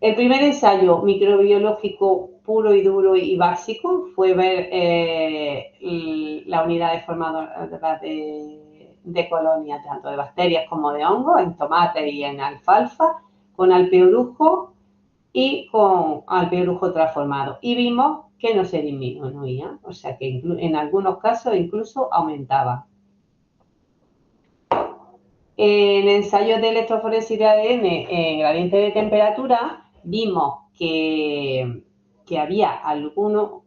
El primer ensayo microbiológico puro y duro y básico fue ver la unidad de formadora de colonias, tanto de bacterias como de hongos, en tomate y en alfalfa, con alpeorujo y con alpeorujo transformado. Y vimos que no se disminuía, o sea que en algunos casos incluso aumentaba. En ensayos de electroforesis de ADN, gradiente de temperatura, vimos que había alguna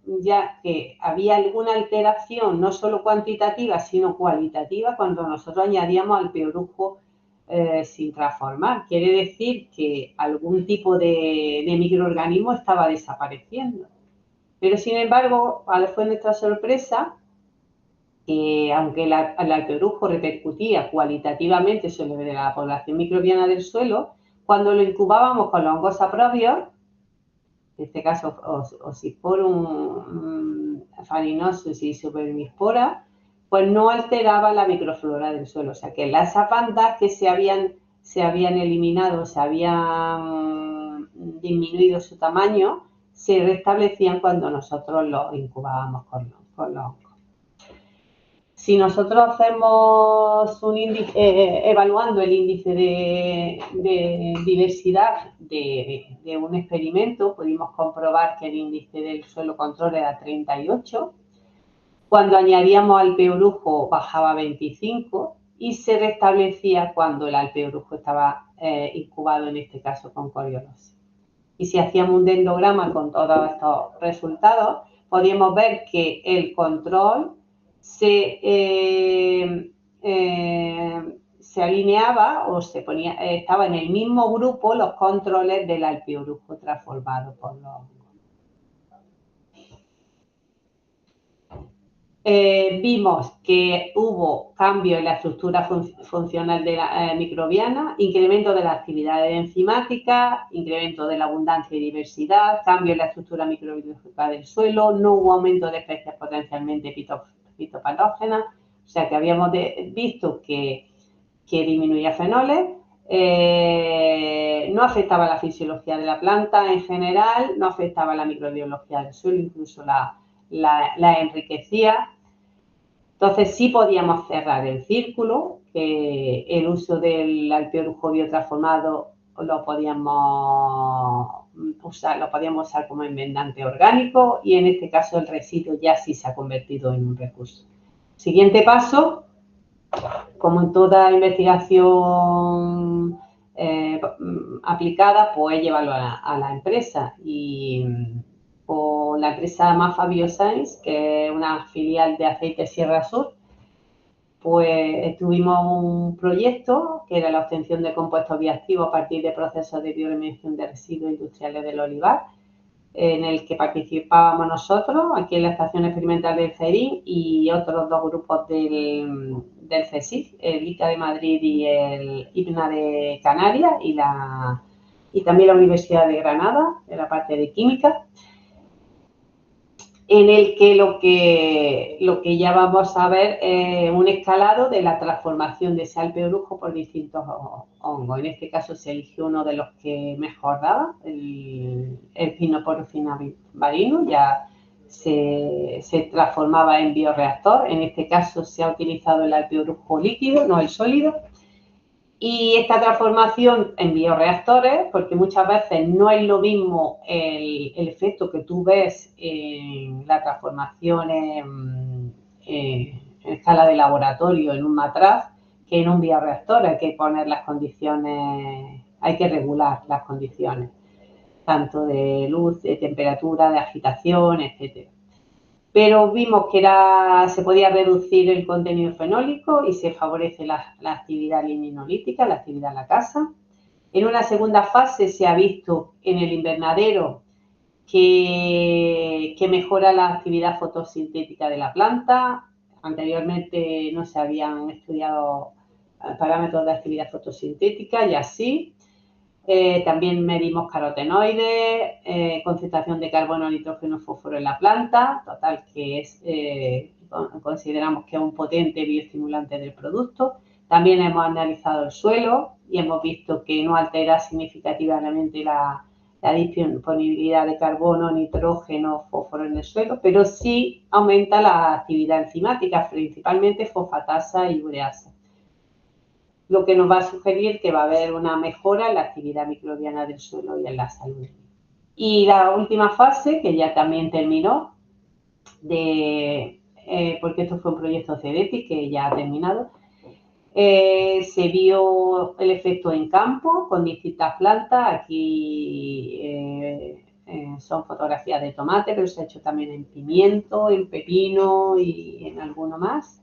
alteración, no solo cuantitativa, sino cualitativa, cuando nosotros añadíamos al peorujo sin transformar. Quiere decir que algún tipo de microorganismo estaba desapareciendo. Pero, sin embargo, ¿cuál fue nuestra sorpresa? Que aunque el alpeorujo repercutía cualitativamente sobre la población microbiana del suelo, cuando lo incubábamos con los hongos saprobios, en este caso Oxysporum farinosus y Supermispora, pues no alteraba la microflora del suelo. O sea que las bandas que se habían eliminado, se habían disminuido su tamaño, se restablecían cuando nosotros los incubábamos con los hongos. Si nosotros hacemos un índice, evaluando el índice de diversidad de un experimento, pudimos comprobar que el índice del suelo control era 38. Cuando añadíamos alpeorujo bajaba a 25 y se restablecía cuando el alpeorujo estaba incubado, en este caso con coriolosis. Y si hacíamos un dendrograma con todos estos resultados, podíamos ver que el control se alineaba o estaba en el mismo grupo los controles del alpeorujo transformado por los hongos. Vimos que hubo cambio en la estructura funcional de la microbiana, incremento de la actividad enzimática, incremento de la abundancia y diversidad, cambio en la estructura microbiológica del suelo, no hubo aumento de especies potencialmente fitopatógenas, o sea que habíamos visto que disminuía fenoles, no afectaba la fisiología de la planta en general, no afectaba la microbiología del suelo, incluso la enriquecía. Entonces sí podíamos cerrar el círculo, que el uso del alpeorujo biotransformado lo podíamos usar como enmendante orgánico, y en este caso el residuo ya sí se ha convertido en un recurso. Siguiente paso, como en toda investigación aplicada, pues llevarlo a la empresa, y con la empresa Mafa Bioscience, que es una filial de Aceites Sierra Sur, pues tuvimos un proyecto que era la obtención de compuestos bioactivos a partir de procesos de bioeliminación de residuos industriales del olivar, en el que participábamos nosotros aquí en la Estación Experimental del CERIN y otros dos grupos del CSIC, el ICA de Madrid y el IPNA de Canarias, y también la Universidad de Granada, en la parte de química, en el que lo que ya vamos a ver es un escalado de la transformación de ese alpeorujo por distintos hongos. En este caso se eligió uno de los que mejor daba, el Pinophoros cinabarinus, ya se transformaba en bioreactor. En este caso se ha utilizado el alpeorujo líquido, no el sólido. Y esta transformación en bioreactores, porque muchas veces no es lo mismo el efecto que tú ves en la transformación en escala de laboratorio en un matraz, que en un bioreactor. Hay que poner las condiciones, hay que regular las condiciones, tanto de luz, de temperatura, de agitación, etcétera. Pero vimos que se podía reducir el contenido fenólico y se favorece la actividad liminolítica, la actividad en la casa. En una segunda fase se ha visto en el invernadero que mejora la actividad fotosintética de la planta. Anteriormente no se habían estudiado parámetros de actividad fotosintética, y así. También medimos carotenoides, concentración de carbono, nitrógeno, fósforo en la planta, total que consideramos que es un potente bioestimulante del producto. También hemos analizado el suelo y hemos visto que no altera significativamente la disponibilidad de carbono, nitrógeno, fósforo en el suelo, pero sí aumenta la actividad enzimática, principalmente fosfatasa y ureasa, lo que nos va a sugerir que va a haber una mejora en la actividad microbiana del suelo y en la salud. Y la última fase, que ya también terminó, porque esto fue un proyecto CEDETI que ya ha terminado, Se vio el efecto en campo con distintas plantas. Aquí son fotografías de tomate, pero se ha hecho también en pimiento, en pepino y en alguno más.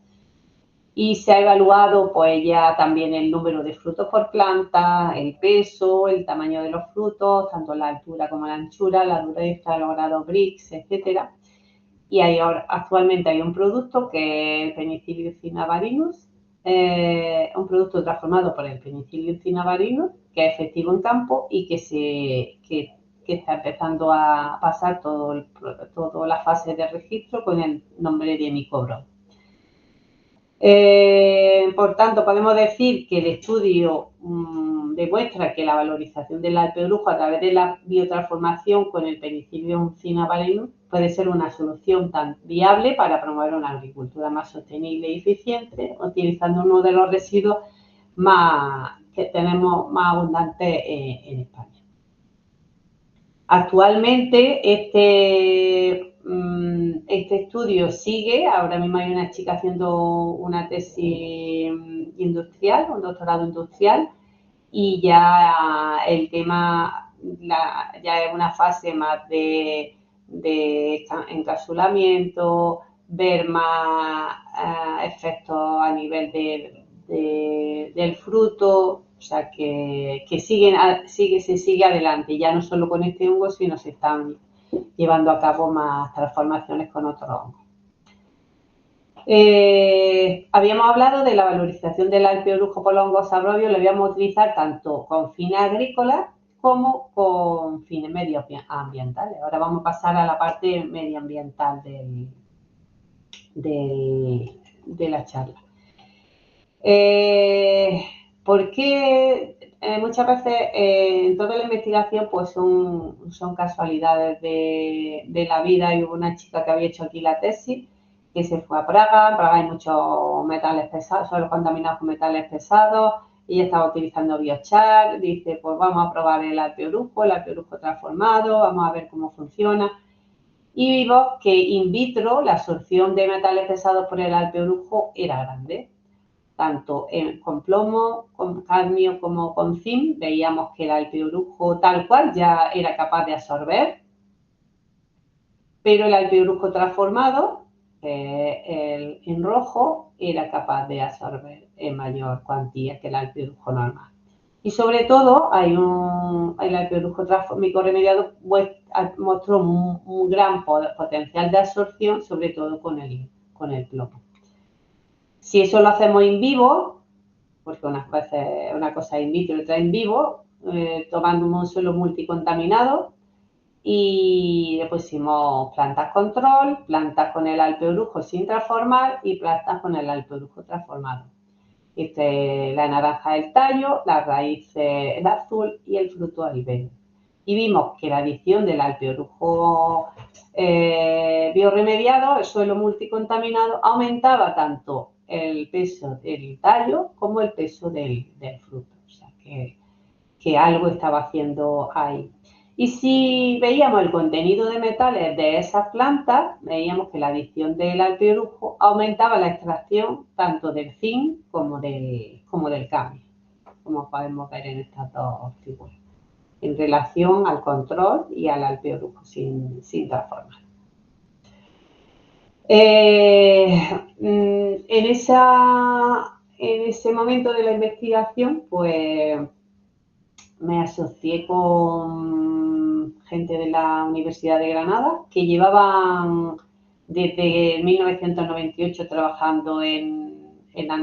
Y se ha evaluado pues ya también el número de frutos por planta, el peso, el tamaño de los frutos, tanto la altura como la anchura, la dureza, los grados Brix, etcétera. Y actualmente hay un producto que es el Penicillium cinnabarinus, un producto transformado por el Penicillium cinnabarinus, que es efectivo en campo y que está empezando a pasar toda la fase de registro con el nombre de Micobro. Por tanto, podemos decir que el estudio demuestra que la valorización del alpebrujo a través de la biotransformación con el Penicillium cinnabarinus puede ser una solución tan viable para promover una agricultura más sostenible y eficiente, utilizando uno de los residuos que tenemos más abundantes en España. Actualmente este estudio sigue. Ahora mismo hay una chica haciendo una tesis industrial, un doctorado industrial, y ya el tema ya es una fase más de encapsulamiento, ver más efectos a nivel del fruto. O sea, que se sigue adelante, ya no solo con este hongo, sino se están llevando a cabo más transformaciones con otros hongos. Habíamos hablado de la valorización del alpebrujo por los hongos saprobios. Lo íbamos a utilizar tanto con fines agrícolas como con fines medioambientales. Ahora vamos a pasar a la parte medioambiental de la charla. Porque muchas veces en toda la investigación pues son casualidades de la vida. Y hubo una chica que había hecho aquí la tesis, que se fue a Praga. En Praga hay muchos metales pesados, suelos contaminados con metales pesados, y ella estaba utilizando biochar. Dice, pues vamos a probar el alpebrujo transformado, vamos a ver cómo funciona. Y vimos que in vitro la absorción de metales pesados por el alpebrujo era grande. Tanto con plomo, con cadmio como con zinc, veíamos que el alpebrujo tal cual ya era capaz de absorber, pero el alpebrujo transformado, en rojo, era capaz de absorber en mayor cuantía que el alpebrujo normal. Y sobre todo, el alpebrujo micorremediado mostró un gran potencial de absorción, sobre todo con el plomo. Si eso lo hacemos in vivo, porque unas veces una cosa in vitro y otra in vivo, tomando un suelo multicontaminado, y le pusimos plantas control, plantas con el alpebrujo sin transformar y plantas con el alpebrujo transformado. La naranja el tallo, la raíz el azul y el fruto el verde. Y vimos que la adición del alpebrujo biorremediado, el suelo multicontaminado, aumentaba tanto el peso del tallo como el peso del fruto. O sea, que algo estaba haciendo ahí. Y si veíamos el contenido de metales de esas plantas, veíamos que la adición del alpebrujo aumentaba la extracción tanto del zinc como del cadmio, como podemos ver en estas dos figuras, en relación al control y al alpebrujo sin transformar. En ese momento de la investigación, pues me asocié con gente de la Universidad de Granada que llevaban desde 1998 trabajando en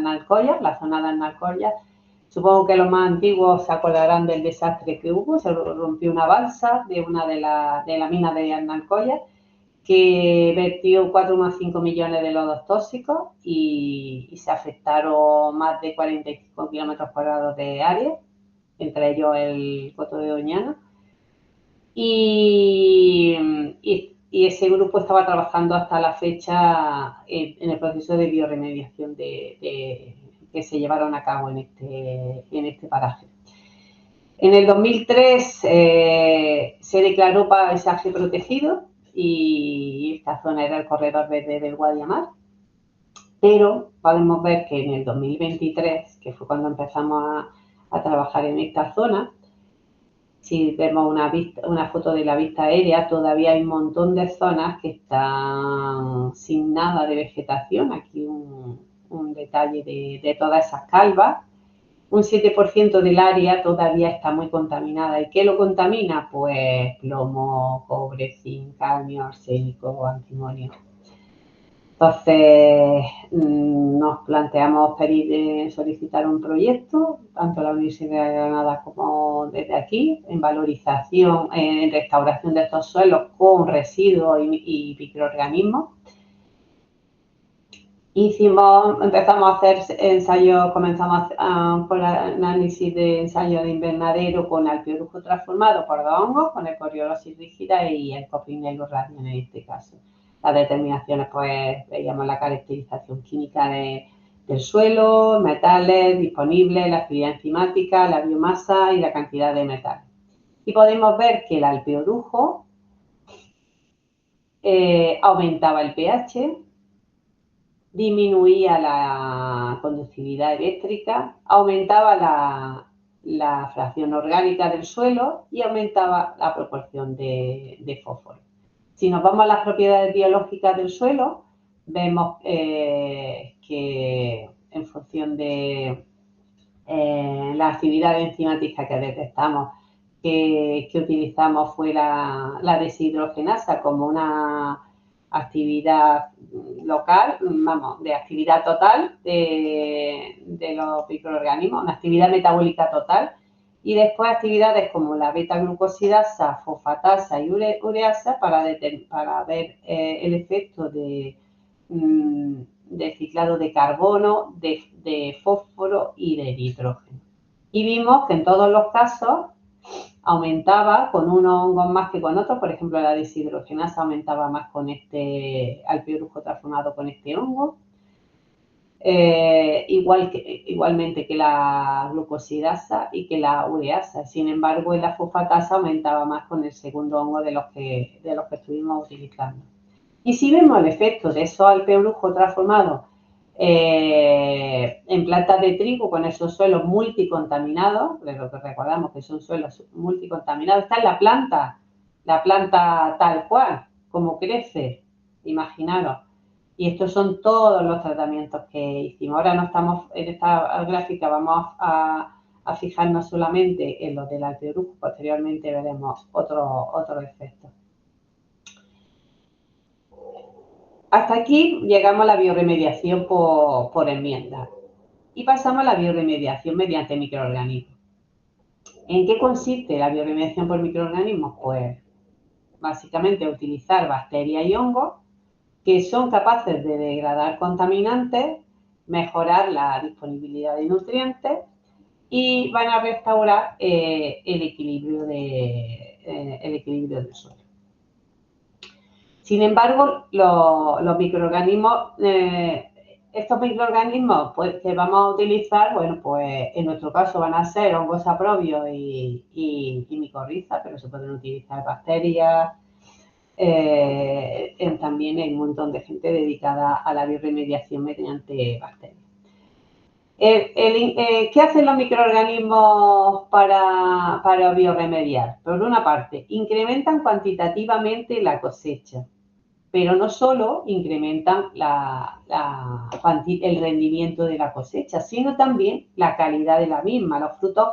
Alcolya, la zona de Alcolya. Supongo que los más antiguos se acordarán del desastre que hubo. Se rompió una balsa de una de la mina de Alcolya, que vertió 4,5 millones de lodos tóxicos y se afectaron más de 45 kilómetros cuadrados de área, entre ellos el Coto de Doñana. Y ese grupo estaba trabajando hasta la fecha en el proceso de biorremediación que se llevaron a cabo en este paraje. En el 2003 se declaró paisaje protegido y esta zona era el corredor verde del Guadiamar. Pero podemos ver que en el 2023, que fue cuando empezamos a trabajar en esta zona, si vemos una foto de la vista aérea, todavía hay un montón de zonas que están sin nada de vegetación. Aquí un detalle de todas esas calvas. Un 7% del área todavía está muy contaminada. ¿Y qué lo contamina? Pues plomo, cobre, zinc, cadmio, arsénico, antimonio. Entonces, nos planteamos solicitar un proyecto, tanto la Universidad de Granada como desde aquí, en valorización, en restauración de estos suelos con residuos y microorganismos. Empezamos a hacer ensayos, comenzamos por análisis de ensayos de invernadero con alpiorujo transformado por dos hongos, con el Coriolosis rígida y el Coprinellum radium en este caso. Las determinaciones, pues, veíamos la caracterización química del suelo, metales disponibles, la actividad enzimática, la biomasa y la cantidad de metales. Y podemos ver que el alpiorujo aumentaba el pH, disminuía la conductividad eléctrica, aumentaba la fracción orgánica del suelo y aumentaba la proporción de fósforo. Si nos vamos a las propiedades biológicas del suelo, vemos que en función de la actividad enzimática que detectamos, que utilizamos fue la deshidrogenasa como una actividad local, vamos, de actividad total de los microorganismos, una actividad metabólica total, y después actividades como la beta-glucosidasa, fosfatasa y ureasa para ver el efecto de ciclado de carbono, de fósforo y de nitrógeno. Y vimos que en todos los casos aumentaba con unos hongos más que con otros. Por ejemplo, la deshidrogenasa aumentaba más con este alpiorujo transformado con este hongo. Igualmente que la glucosidasa y que la ureasa. Sin embargo, en la fosfatasa aumentaba más con el segundo hongo de los que estuvimos utilizando. Y si vemos el efecto de esos alpiorujo transformados en plantas de trigo con esos suelos multicontaminados, de lo que recordamos que son suelos multicontaminados, está en la planta tal cual, como crece, imaginaros. Y estos son todos los tratamientos que hicimos. Ahora no estamos en esta gráfica, vamos a fijarnos solamente en los del alpiorujo, posteriormente veremos otros efectos. Hasta aquí llegamos a la bioremediación por enmienda y pasamos a la bioremediación mediante microorganismos. ¿En qué consiste la bioremediación por microorganismos? Pues básicamente utilizar bacterias y hongos que son capaces de degradar contaminantes, mejorar la disponibilidad de nutrientes y van a restaurar el equilibrio del suelo. Sin embargo, los microorganismos, estos microorganismos pues, que vamos a utilizar, bueno, pues en nuestro caso van a ser hongos saprobios y micorrizas, pero se pueden utilizar bacterias. También hay un montón de gente dedicada a la bioremediación mediante bacterias. ¿Qué hacen los microorganismos para bioremediar? Por una parte, incrementan cuantitativamente la cosecha, pero no solo incrementan el rendimiento de la cosecha, sino también la calidad de la misma. Los frutos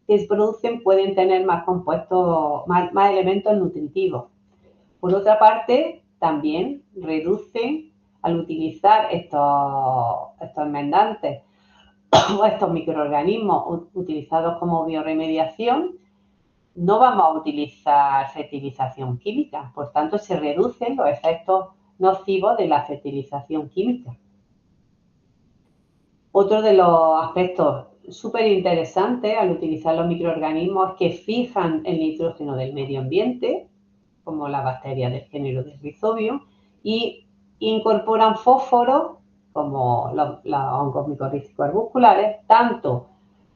que se producen pueden tener más compuestos, más elementos nutritivos. Por otra parte, también reducen, al utilizar estos enmendantes o estos microorganismos utilizados como bioremediación, no vamos a utilizar fertilización química, por tanto se reducen los efectos nocivos de la fertilización química. Otro de los aspectos súper interesantes al utilizar los microorganismos es que fijan el nitrógeno del medio ambiente, como las bacterias del género del Rhizobium, y incorporan fósforo, como los hongos micorrízicos arbusculares, tanto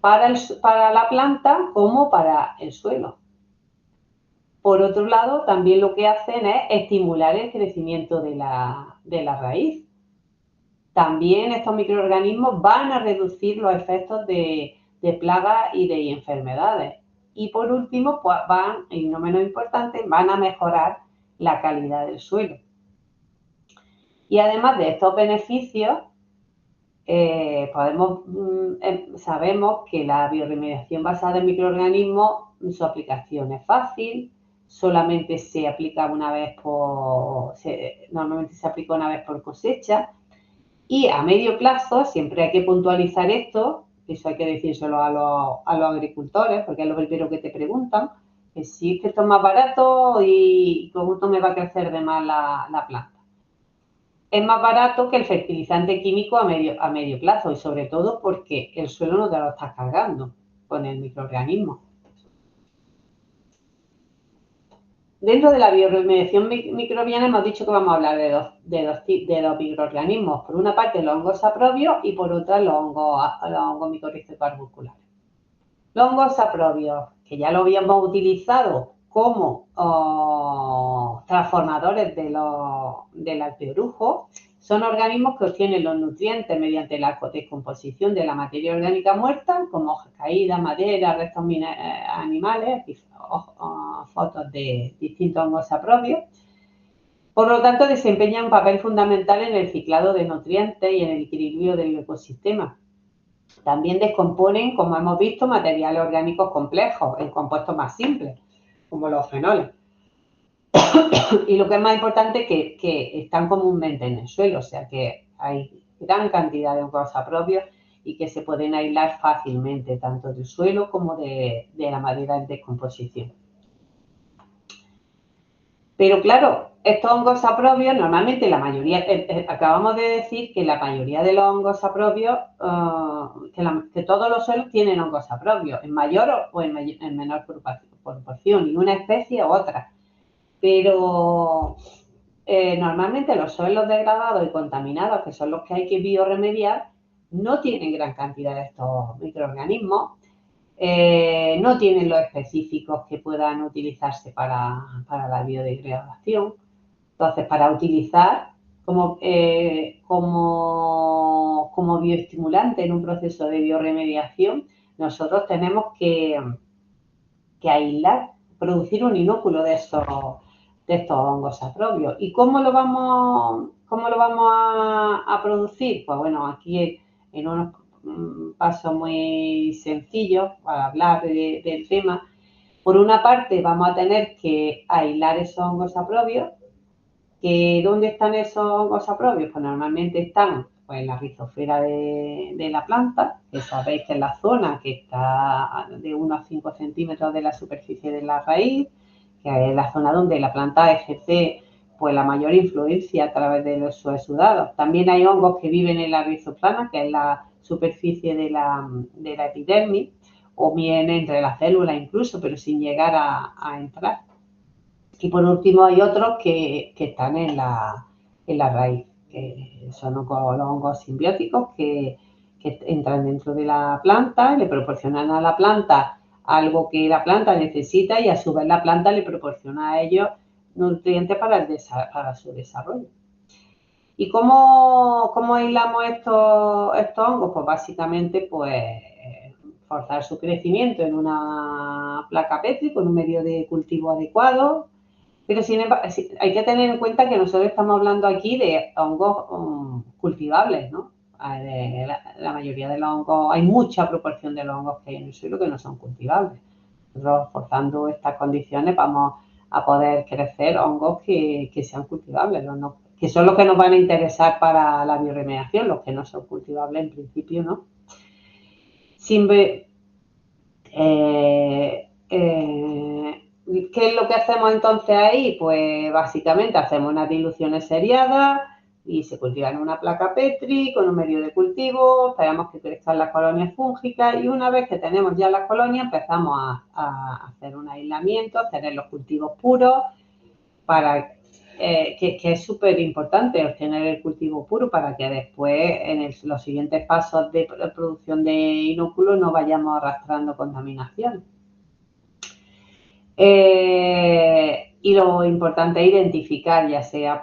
para la planta como para el suelo. Por otro lado, también lo que hacen es estimular el crecimiento de la raíz. también estos microorganismos van a reducir los efectos de plagas y de enfermedades. Y por último, pues van, y no menos importante, van a mejorar la calidad del suelo. Y además de estos beneficios, sabemos que la bioremediación basada en microorganismos, su aplicación es fácil, solamente se aplica normalmente se aplica una vez por cosecha, y a medio plazo, siempre hay que puntualizar esto, eso hay que decírselo a los agricultores, porque es lo primero que te preguntan, que si es que esto es más barato y cuánto me va a crecer de más la planta. Es más barato que el fertilizante químico a medio plazo, y sobre todo porque el suelo no te lo estás cargando con el microorganismo. Dentro de la bioremediación microbiana hemos dicho que vamos a hablar de dos microorganismos. Por una parte los hongos saprobios y por otra los hongos micorrízicos arbusculares. Los hongos saprobios, que ya lo habíamos utilizado como transformadores del alpeorujo, son organismos que obtienen los nutrientes mediante la descomposición de la materia orgánica muerta, como hojas caídas, madera, restos animales, fotos de distintos hongos saprobios. Por lo tanto, desempeñan un papel fundamental en el ciclado de nutrientes y en el equilibrio del ecosistema. También descomponen, como hemos visto, materiales orgánicos complejos en compuestos más simples, como los fenoles. Y lo que es más importante, que están comúnmente en el suelo, o sea que hay gran cantidad de hongos saprobios y que se pueden aislar fácilmente, tanto del suelo como de la madera en descomposición. Pero claro, estos hongos saprobios, normalmente la mayoría, acabamos de decir que la mayoría de los hongos saprobios, que todos los suelos tienen hongos saprobios, en mayor o en menor proporción, y una especie u otra. Pero normalmente los suelos degradados y contaminados, que son los que hay que bioremediar, no tienen gran cantidad de estos microorganismos. No tienen los específicos que puedan utilizarse para la biodegradación. Entonces, para utilizar como bioestimulante en un proceso de bioremediación, nosotros tenemos que aislar, producir un inóculo de estos hongos saprobios. ¿Y cómo lo vamos a producir? Pues bueno, aquí en unos pasos muy sencillos para hablar del tema. Por una parte, vamos a tener que aislar esos hongos saprobios. ¿Dónde están esos hongos saprobios? Pues normalmente están en la rizosfera de la planta, que sabéis que es la zona que está de 1 a 5 centímetros de la superficie de la raíz, que es la zona donde la planta ejerce pues la mayor influencia a través de los exudados. También hay hongos que viven en la rizoplana, que es la superficie de la epidermis, o bien entre las células incluso, pero sin llegar a entrar. Y por último hay otros que están en la raíz, que son los hongos simbióticos que entran dentro de la planta y le proporcionan a la planta algo que la planta necesita, y a su vez la planta le proporciona a ellos nutrientes para su desarrollo. ¿Y cómo aislamos estos hongos? Pues básicamente forzar su crecimiento en una placa Petri con un medio de cultivo adecuado. Pero sin embargo, hay que tener en cuenta que nosotros estamos hablando aquí de hongos cultivables, ¿no? La mayoría de los hongos, hay mucha proporción de los hongos que hay en el suelo que no son cultivables. Nosotros, forzando estas condiciones, vamos a poder crecer hongos que sean cultivables, que son los que nos van a interesar para la bioremediación. Los que no son cultivables en principio, ¿no? ¿Qué es lo que hacemos entonces ahí? Pues básicamente hacemos unas diluciones seriadas y se cultiva en una placa Petri con un medio de cultivo, esperamos que crezcan las colonias fúngicas, y una vez que tenemos ya las colonias empezamos a hacer un aislamiento, a tener los cultivos puros, que es súper importante obtener el cultivo puro para que después en los siguientes pasos de producción de inóculos no vayamos arrastrando contaminación. Y lo importante es identificar, ya sea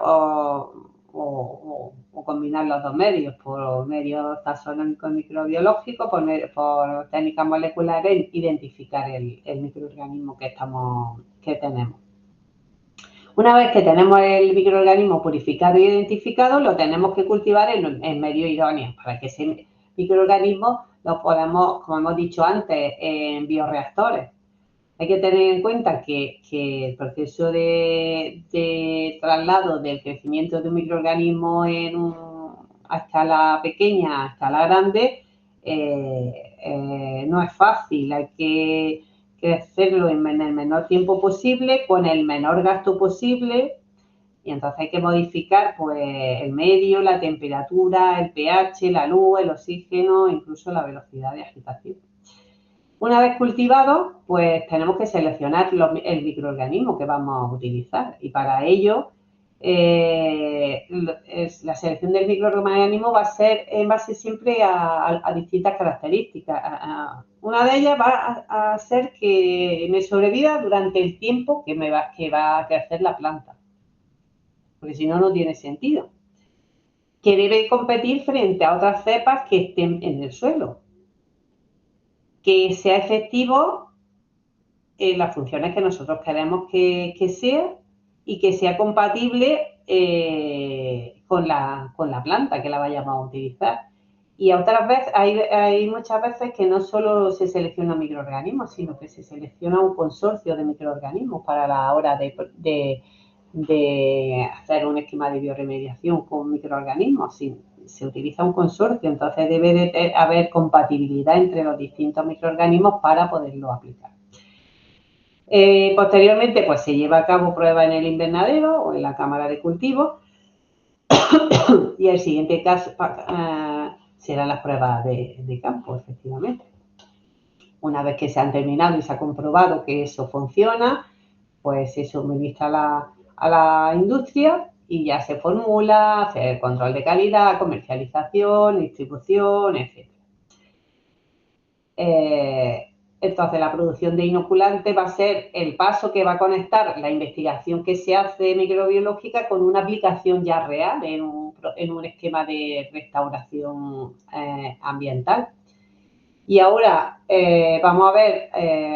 o combinar los dos medios, por medios taxonómicos microbiológicos, por técnicas moleculares, identificar el microorganismo que tenemos. Una vez que tenemos el microorganismo purificado e identificado, lo tenemos que cultivar en medio idóneo, para que ese microorganismo lo podamos, como hemos dicho antes, en bioreactores. Hay que tener en cuenta que el proceso de traslado del crecimiento de un microorganismo a escala pequeña a escala grande no es fácil. Hay que hacerlo en el menor tiempo posible, con el menor gasto posible, y entonces hay que modificar pues, el medio, la temperatura, el pH, la luz, el oxígeno, incluso la velocidad de agitación. Una vez cultivado, pues tenemos que seleccionar el microorganismo que vamos a utilizar, y para ello la selección del microorganismo va a ser en base siempre a distintas características. Una de ellas va a ser que me sobreviva durante el tiempo que va a crecer la planta, porque si no, no tiene sentido. Que debe competir frente a otras cepas que estén en el suelo. Que sea efectivo en las funciones que nosotros queremos que sea, y que sea compatible con la planta que la vayamos a utilizar. Y otras veces, hay muchas veces que no solo se selecciona microorganismos, sino que se selecciona un consorcio de microorganismos para la hora de hacer un esquema de bioremediación con microorganismos. Se utiliza un consorcio, entonces debe de haber compatibilidad entre los distintos microorganismos para poderlo aplicar. Posteriormente, pues se lleva a cabo pruebas en el invernadero o en la cámara de cultivo, y el siguiente caso serán las pruebas de campo, efectivamente. Una vez que se han terminado y se ha comprobado que eso funciona, pues se suministra a la industria y ya se formula, hace el control de calidad, comercialización, distribución, etc. Entonces, la producción de inoculantes va a ser el paso que va a conectar la investigación que se hace microbiológica con una aplicación ya real en un esquema de restauración ambiental. Y ahora vamos a ver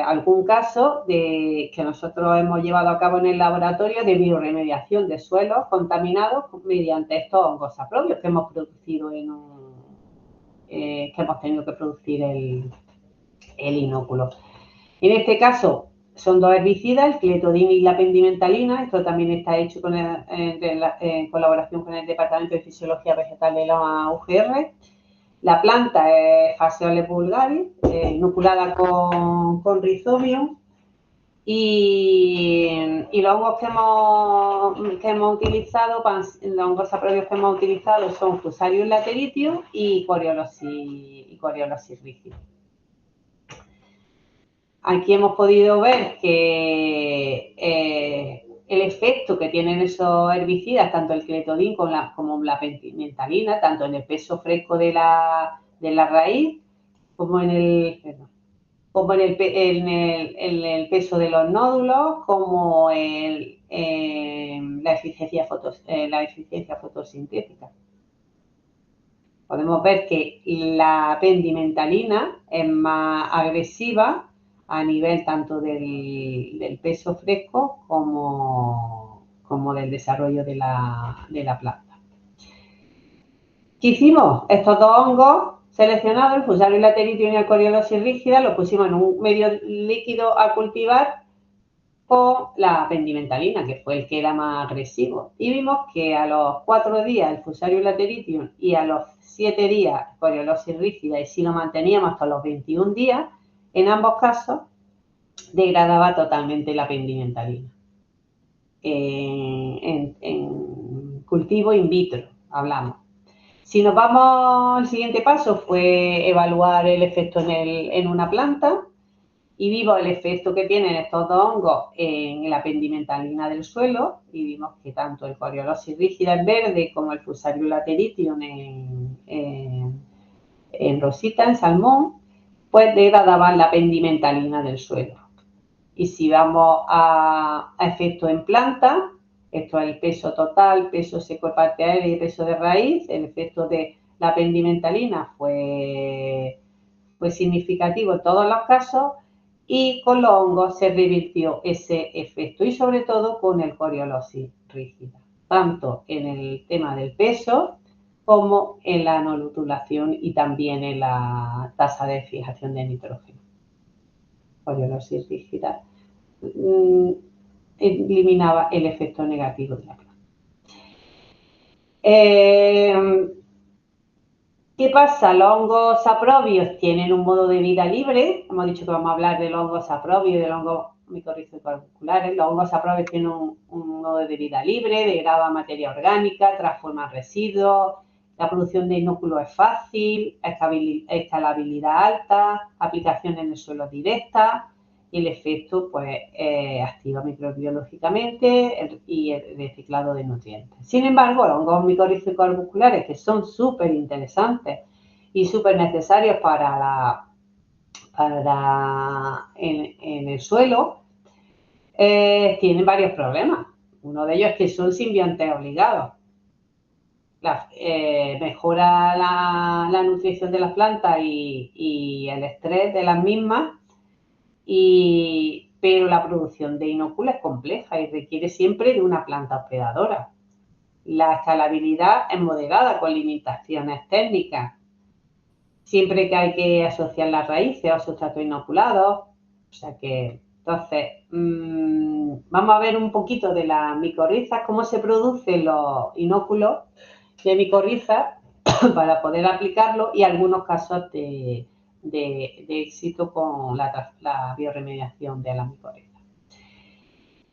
algún caso que nosotros hemos llevado a cabo en el laboratorio de bioremediación de suelos contaminados mediante estos hongos saprobios que hemos producido que hemos tenido que producir el inóculo. En este caso son dos herbicidas, el cletodin y la pendimentalina. Esto también está hecho en colaboración con el Departamento de Fisiología Vegetal de la UGR. La planta es Phaseolus vulgaris, inoculada con Rhizobium, y los hongos que hemos utilizado, los hongos saprobios que hemos utilizado son Fusarium lateritium y Coriolis rigidus. Aquí hemos podido ver que el efecto que tienen esos herbicidas, tanto el cletodin como la pendimentalina, tanto en el peso fresco de la raíz como en el peso de los nódulos, como la eficiencia fotosintética. Podemos ver que la pendimentalina es más agresiva a nivel tanto del peso fresco como del desarrollo de la planta. ¿Qué hicimos? Estos dos hongos seleccionados, el Fusarium lateritium y el Coriolis rigidus, los pusimos en un medio líquido a cultivar con la pendimentalina, que fue el que era más agresivo. Y vimos que a los 4 días el Fusarium lateritium y a los 7 días el Coriolis rigidus, y si lo manteníamos hasta los 21 días, en ambos casos degradaba totalmente la pendimentalina. En cultivo in vitro, hablamos. Si nos vamos, el siguiente paso fue evaluar el efecto en una planta, y vimos el efecto que tienen estos dos hongos en la pendimentalina del suelo, y vimos que tanto el Coriolis rigidus en verde como el Fusarium lateritium en rosita, en salmón, pues degradaban la pendimentalina del suelo. Y si vamos a efecto en planta, Esto es el peso total, peso seco de parte aérea y peso de raíz. El efecto de la pendimentalina fue significativo en todos los casos y con los hongos se revirtió ese efecto y sobre todo con el Coriolosis rígida, tanto en el tema del peso como en la anolotulación y también en la tasa de fijación de nitrógeno. Coriolosis rígida eliminaba el efecto negativo de la planta. ¿Qué pasa? Los hongos saprobios tienen un modo de vida libre. Hemos dicho que vamos a hablar del hongo saprovio y del hongo micorrizos corpusculares. Los hongos saprobios tienen un modo de vida libre, degrada materia orgánica, transforman residuos, la producción de inóculos es fácil, escalabilidad alta, aplicación en el suelo directa y el efecto pues activa microbiológicamente y el reciclado de nutrientes. Sin embargo, los hongos micorrizos corpusculares, que son súper interesantes y súper necesarios en el suelo, tienen varios problemas. Uno de ellos es que son simbiontes obligados. Mejora la nutrición de las plantas y el estrés de las mismas, pero la producción de inóculos es compleja y requiere siempre de una planta hospedadora. La escalabilidad es moderada con limitaciones técnicas. Siempre que hay que asociar las raíces o sustratos inoculados. O sea que, entonces, vamos a ver un poquito de las micorrizas, cómo se producen los inóculos de micorrizas para poder aplicarlo y algunos casos de éxito con la bioremediación de las micorrizas.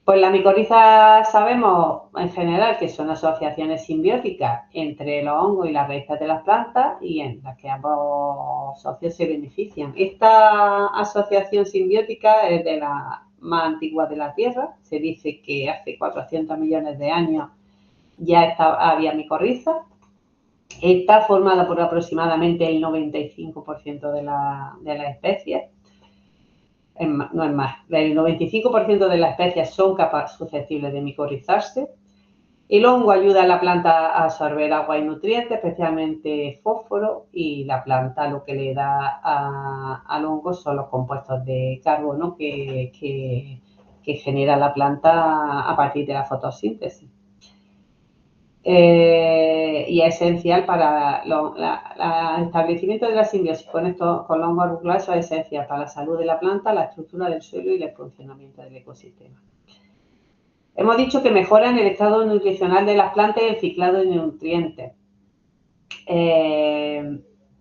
Pues las micorrizas sabemos en general que son asociaciones simbióticas entre los hongos y las raíces de las plantas y en las que ambos socios se benefician. Esta asociación simbiótica es de las más antiguas de la Tierra. Se dice que hace 400 millones de años ya había micorrizas. Está formada por aproximadamente el 95% de las especies. No es más, el 95% de las especies son susceptibles de micorrizarse. El hongo ayuda a la planta a absorber agua y nutrientes, especialmente fósforo, y la planta lo que le da al hongo son los compuestos de carbono que genera la planta a partir de la fotosíntesis. Y es esencial para el establecimiento de la simbiosis con los hongos arbusculares, es esencial para la salud de la planta, la estructura del suelo y el funcionamiento del ecosistema. Hemos dicho que mejoran el estado nutricional de las plantas y el ciclado de nutrientes.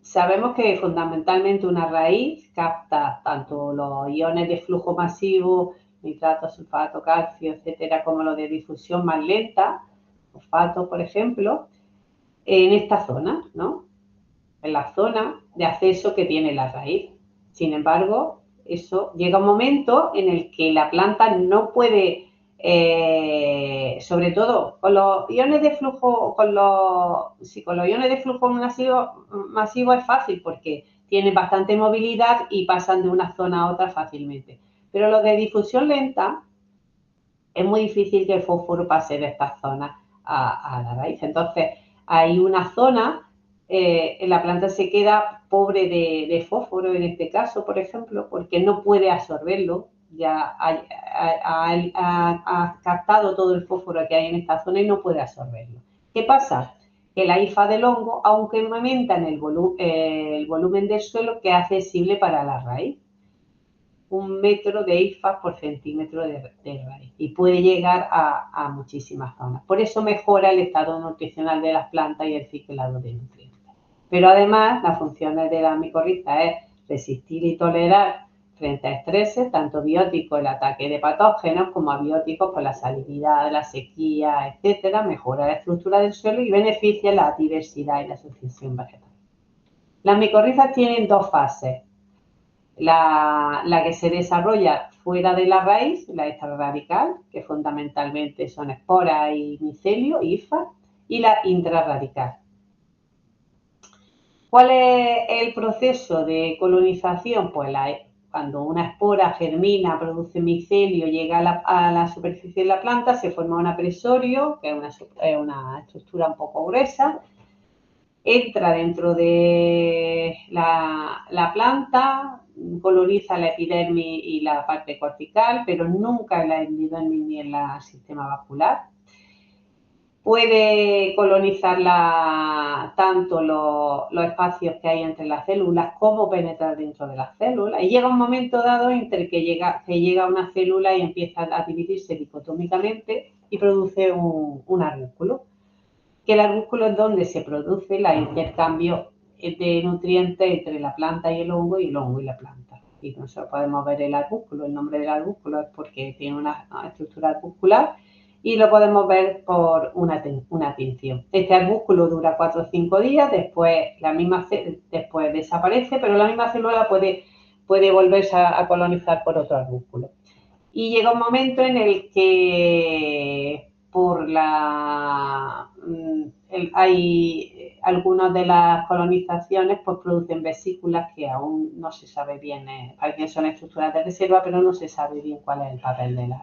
Sabemos que fundamentalmente una raíz capta tanto los iones de flujo masivo, nitrato, sulfato, calcio, etcétera, como los de difusión más lenta, fosfato, por ejemplo, en esta zona, ¿no? En la zona de acceso que tiene la raíz. Sin embargo, eso llega un momento en el que la planta no puede, sobre todo con los iones de flujo, con los iones de flujo masivo es fácil porque tienen bastante movilidad y pasan de una zona a otra fácilmente. Pero los de difusión lenta es muy difícil que el fósforo pase de estas zonas a la raíz. Entonces, hay una zona, la planta se queda pobre de fósforo en este caso, por ejemplo, porque no puede absorberlo, ya ha captado todo el fósforo que hay en esta zona y no puede absorberlo. ¿Qué pasa? Que la hifa del hongo, aunque aumenta en el volumen del suelo, que es accesible para la raíz. 1 metro de hifas por centímetro de raíz y puede llegar a muchísimas zonas. Por eso mejora el estado nutricional de las plantas y el ciclado de nutrientes. Pero además, las funciones de la micorriza es resistir y tolerar frente a estreses, tanto bióticos, el ataque de patógenos, como abióticos por la salinidad, la sequía, etcétera, mejora la estructura del suelo y beneficia la diversidad y la sucesión vegetal. Las micorrizas tienen dos fases. La que se desarrolla fuera de la raíz, la extrarradical, que fundamentalmente son esporas y micelio, hifas, y la intrarradical. ¿Cuál es el proceso de colonización? Pues cuando una espora germina, produce micelio, llega a la superficie de la planta, se forma un apresorio, que es una estructura un poco gruesa, entra dentro de la planta, coloniza la epidermis y la parte cortical, pero nunca en la epidermis ni en el sistema vascular. Puede colonizar tanto los espacios que hay entre las células como penetrar dentro de las células. Y llega un momento dado entre que llega una célula y empieza a dividirse dicotómicamente y produce un arbúsculo. Que el arbúsculo es donde se produce el intercambio de nutrientes entre la planta y el hongo y la planta. Y nosotros podemos ver el arbúsculo. El nombre del arbúsculo es porque tiene una estructura arbuscular y lo podemos ver por una tinción. Este arbúsculo dura 4 o 5 días, después desaparece, pero la misma célula puede volverse a colonizar por otro arbúsculo. Y llega un momento en el que hay algunas de las colonizaciones pues producen vesículas que aún no se sabe bien, parecen son estructuras de reserva, pero no se sabe bien cuál es el papel de las.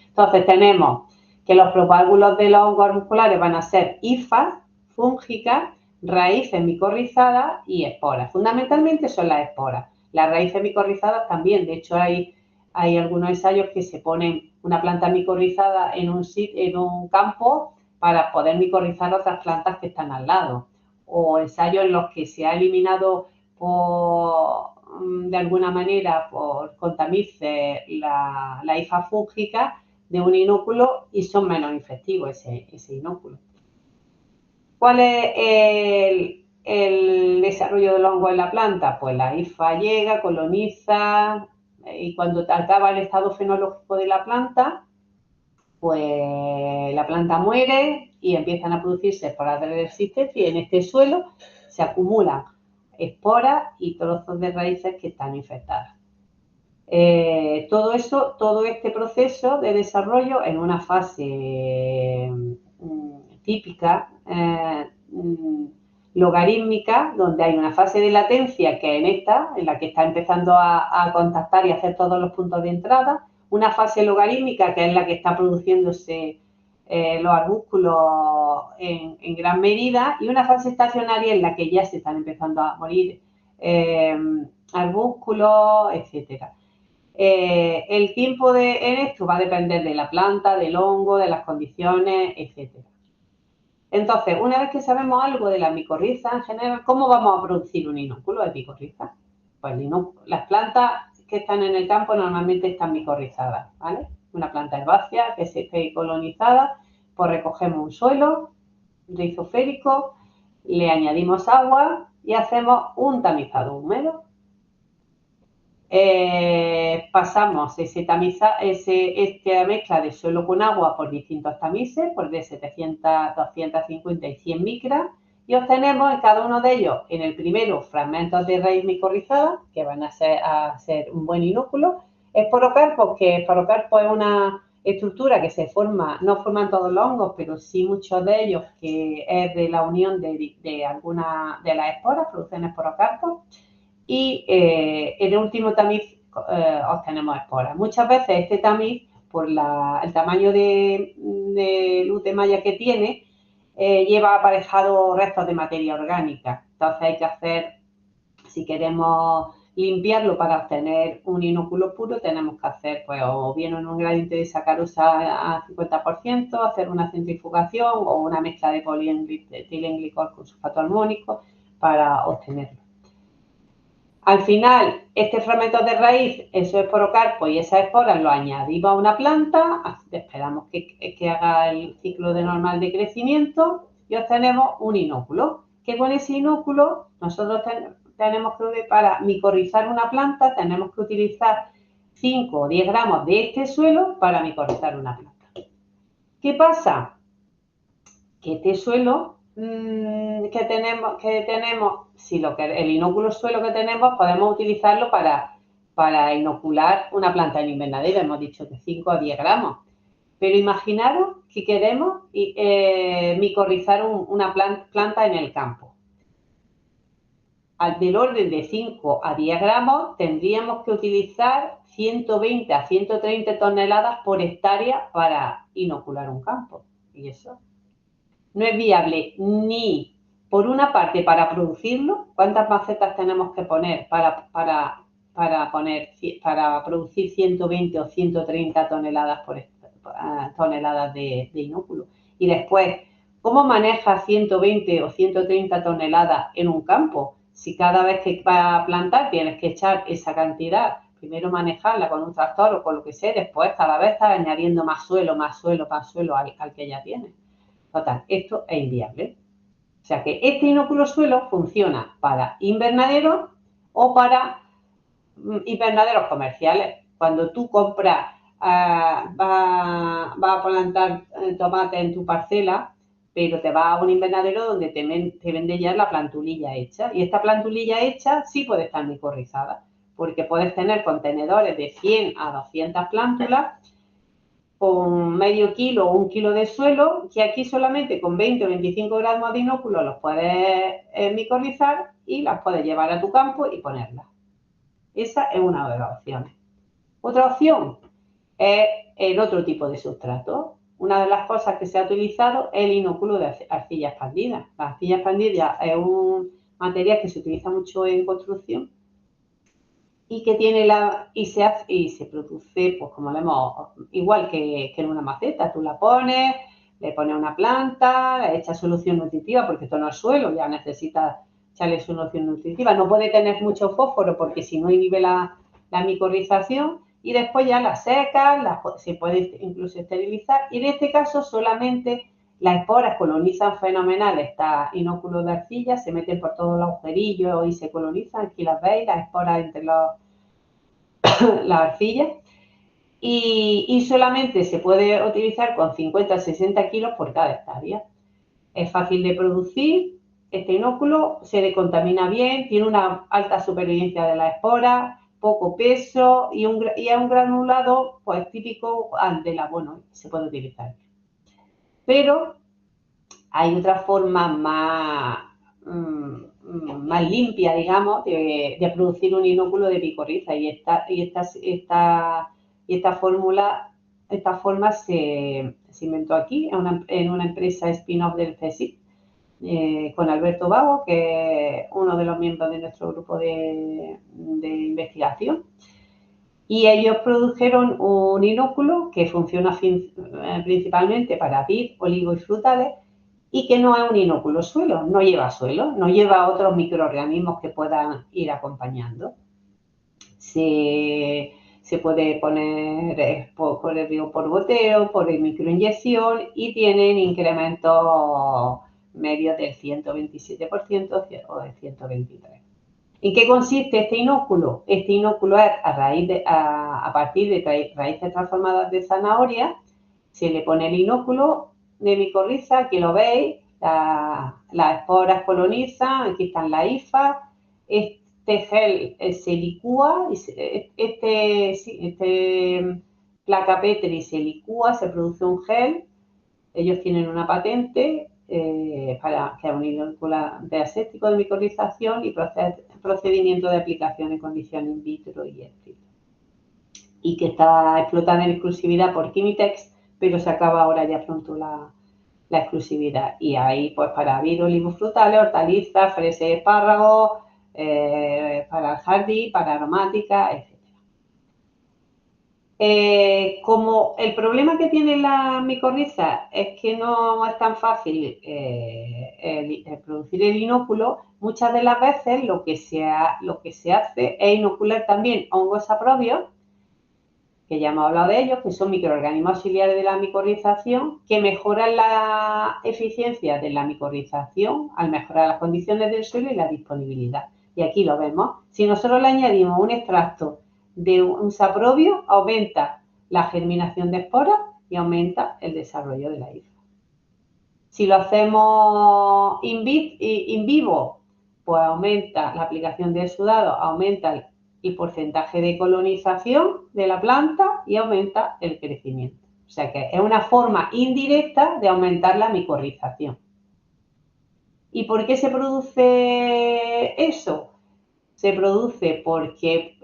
Entonces tenemos que los propagulos de los hongos arbusculares van a ser hifas, fúngicas, raíces micorrizadas y esporas. Fundamentalmente son las esporas. Las raíces micorrizadas también, de hecho hay algunos ensayos que se ponen una planta micorrizada en un campo para poder micorrizar otras plantas que están al lado. O ensayos en los que se ha eliminado de alguna manera con tamices la hifa fúngica de un inúculo y son menos infectivos ese inúculo. ¿Cuál es el desarrollo del hongo en la planta? Pues la hifa llega, coloniza y cuando acaba el estado fenológico de la planta, pues la planta muere y empiezan a producirse esporas de resistencia y en este suelo se acumulan esporas y trozos de raíces que están infectadas. Todo este proceso de desarrollo en una fase típica, logarítmica, donde hay una fase de latencia que es en la que está empezando a contactar y hacer todos los puntos de entrada, una fase logarítmica que es la que está produciéndose los arbúsculos en gran medida y una fase estacionaria en la que ya se están empezando a morir arbúsculos, etcétera. El tiempo en esto va a depender de la planta, del hongo, de las condiciones, etcétera. Entonces, una vez que sabemos algo de la micorriza en general, ¿cómo vamos a producir un inúculo de micorriza? Pues las plantas que están en el campo normalmente están micorrizadas, ¿vale? Una planta herbácea que se esté colonizada, pues recogemos un suelo rizoférico, le añadimos agua y hacemos un tamizado húmedo. Pasamos esta mezcla de suelo con agua por distintos tamices, por de 700, 250 y 100 micras, y obtenemos en cada uno de ellos, en el primero, fragmentos de raíz micorrizada, que van a ser un buen inúculo. Esporocarpos, que esporocarpo es una estructura que no forman todos los hongos, pero sí muchos de ellos, que es de la unión de algunas de las esporas, producen esporocarpos. Y en el último tamiz obtenemos esporas. Muchas veces este tamiz, por el tamaño de luz de malla que tiene, lleva aparejado restos de materia orgánica. Entonces hay que hacer, si queremos limpiarlo para obtener un inúculo puro, tenemos que hacer, pues, o bien en un gradiente de sacarosa a 50%, hacer una centrifugación o una mezcla de polietilenglicol con sulfato armónico para obtenerlo. Al final, este fragmento de raíz, esos esporocarpos y esas esporas lo añadimos a una planta, esperamos que haga el ciclo normal de crecimiento y obtenemos un inúculo. Que con ese inúculo nosotros tenemos que, para micorrizar una planta, tenemos que utilizar 5 o 10 gramos de este suelo para micorrizar una planta. ¿Qué pasa? Que este suelo que tenemos, si el inúculo suelo que tenemos, podemos utilizarlo para inocular una planta en invernadero, hemos dicho que 5 o 10 gramos. Pero imaginaros que queremos micorrizar una planta en el campo. del orden de 5 a 10 gramos, tendríamos que utilizar 120 a 130 toneladas por hectárea para inocular un campo. Y eso no es viable ni, por una parte, para producirlo. ¿Cuántas macetas tenemos que poner para producir 120 o 130 toneladas toneladas de inóculo? Y después, ¿cómo manejas 120 o 130 toneladas en un campo? Si cada vez que vas a plantar tienes que echar esa cantidad, primero manejarla con un tractor o con lo que sea, después cada vez estás añadiendo más suelo al que ya tienes. Total, esto es inviable. O sea que este inóculo suelo funciona para invernaderos o para invernaderos comerciales. Cuando tú compras, vas a plantar tomate en tu parcela, pero te vas a un invernadero donde te vende ya la plantulilla hecha. Y esta plantulilla hecha sí puede estar micorrizada, porque puedes tener contenedores de 100 a 200 plántulas con medio kilo o 1 kilo de suelo, que aquí solamente con 20 o 25 gramos de inóculo los puedes micorrizar y las puedes llevar a tu campo y ponerlas. Esa es una de las opciones. Otra opción es el otro tipo de sustrato. Una de las cosas que se ha utilizado es el inóculo de arcilla expandida. La arcilla expandida es un material que se utiliza mucho en construcción y que tiene se produce, pues como igual que en una maceta, tú la pones, le pones una planta, le echas solución nutritiva, porque esto no es suelo, ya necesitas echarle solución nutritiva. No puede tener mucho fósforo porque si no inhibe la micorrización, y después ya la secas, se puede incluso esterilizar, y en este caso solamente las esporas colonizan fenomenal esta inóculo de arcilla, se meten por todos los agujerillos y se colonizan. Aquí las veis, las esporas entre la arcilla, y solamente se puede utilizar con 50 a 60 kilos por cada hectárea. Es fácil de producir, este inóculo se decontamina bien, tiene una alta supervivencia de las esporas, poco peso y es un granulado pues típico bueno, se puede utilizar. Pero hay otra forma más limpia, digamos, de producir un inóculo de micorriza, y esta forma se inventó aquí en una empresa spin-off del CSIC, con Alberto Vago, que es uno de los miembros de nuestro grupo de investigación. Y ellos produjeron un inóculo que funciona principalmente para vid, olivo y frutales, y que no es un inóculo suelo, no lleva otros microorganismos que puedan ir acompañando. Se puede poner por el riego por goteo, por microinyección, y tienen incrementos medios del 127% o del 123%. ¿En qué consiste este inóculo? Este inóculo es a partir de raíces transformadas de zanahoria. Se le pone el inóculo de micorriza, aquí lo veis, las esporas colonizan, aquí están las hifas, este gel se licúa, placa Petri se licúa, se produce un gel. Ellos tienen una patente que es un inóculo de aséptico de micorrización y procedimiento de aplicación en condiciones in vitro y ex vivo, y que está explotada en exclusividad por Quimitex, pero se acaba ahora ya pronto la exclusividad. Y ahí pues para vid, olivos, frutales, hortalizas, fresas, espárragos, para el jardín, para aromática, etc. Como el problema que tiene la micorriza es que no es tan fácil producir el inóculo, muchas de las veces lo que se hace es inocular también hongos saprobios, que ya hemos hablado de ellos, que son microorganismos auxiliares de la micorrización, que mejoran la eficiencia de la micorrización al mejorar las condiciones del suelo y la disponibilidad. Y aquí lo vemos. Si nosotros le añadimos un extracto de un saprobio, aumenta la germinación de esporas y aumenta el desarrollo de la hifa. Si lo hacemos in vivo, pues aumenta la aplicación de exudado, aumenta el porcentaje de colonización de la planta y aumenta el crecimiento. O sea que es una forma indirecta de aumentar la micorrización. ¿Y por qué se produce eso? se produce porque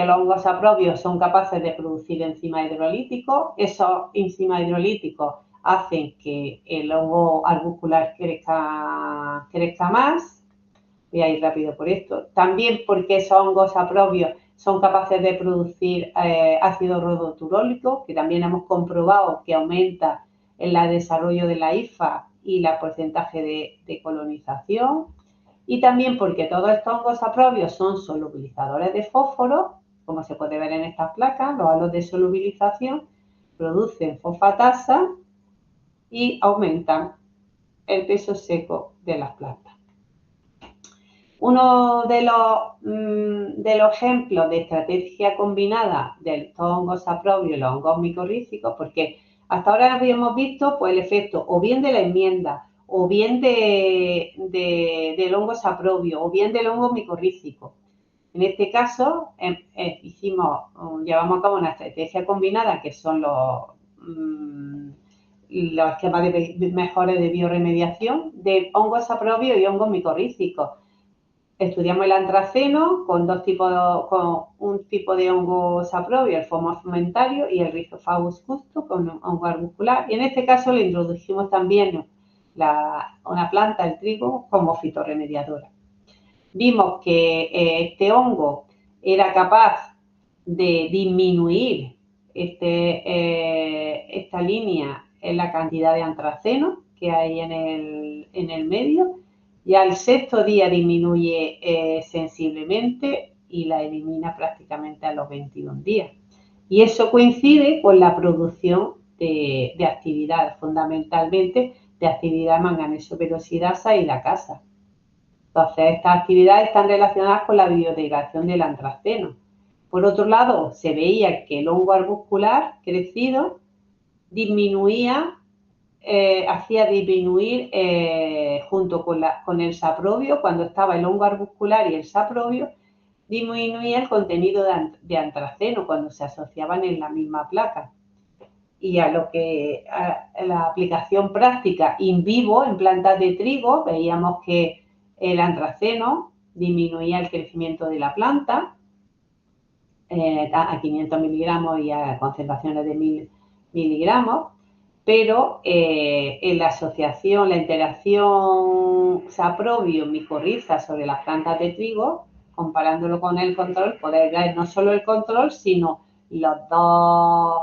los hongos saprobios son capaces de producir enzimas hidrolíticos. Esos enzimas hidrolíticos hacen que el hongo arbuscular crezca más. Voy a ir rápido por esto. También porque esos hongos saprobios son capaces de producir ácido rodoturólico, que también hemos comprobado que aumenta el desarrollo de la hifa y el porcentaje de colonización. Y también porque todos estos hongos saprobios son solubilizadores de fósforo, como se puede ver en estas placas, los halos de solubilización producen fosfatasa y aumentan el peso seco de las plantas. Uno de los ejemplos de estrategia combinada de estos hongos saprobios y los hongos micorrízicos, porque hasta ahora habíamos visto pues, el efecto o bien de la enmienda, o bien del hongo saprobio, o bien del hongo micorrícico. En este caso, llevamos a cabo una estrategia combinada, que son los esquemas mejores de bioremediación de hongos saprobios y hongos micorrícicos. Estudiamos el antraceno con un tipo de hongo saprobio, el Phomosmentario, y el Rhizophagus justo con hongo arbuscular. Y en este caso le introdujimos también una planta, el trigo, como fitorremediadora. Vimos que este hongo era capaz de disminuir esta línea en la cantidad de antraceno que hay en el medio, y al sexto día disminuye sensiblemente y la elimina prácticamente a los 21 días. Y eso coincide con la producción de actividad, fundamentalmente de actividad manganeso peroxidasa y la casa. Entonces, estas actividades están relacionadas con la biodegradación del antraceno. Por otro lado, se veía que el hongo arbuscular crecido hacía disminuir junto con el saprobio, cuando estaba el hongo arbuscular y el saprobio, disminuía el contenido de antraceno cuando se asociaban en la misma placa. Y a la aplicación práctica in vivo en plantas de trigo, veíamos que el antraceno disminuía el crecimiento de la planta a 500 miligramos y a concentraciones de 1000 miligramos, pero en la asociación, la interacción saprobio-micorriza sobre las plantas de trigo, comparándolo con el control, podéis ver no solo el control, sino los dos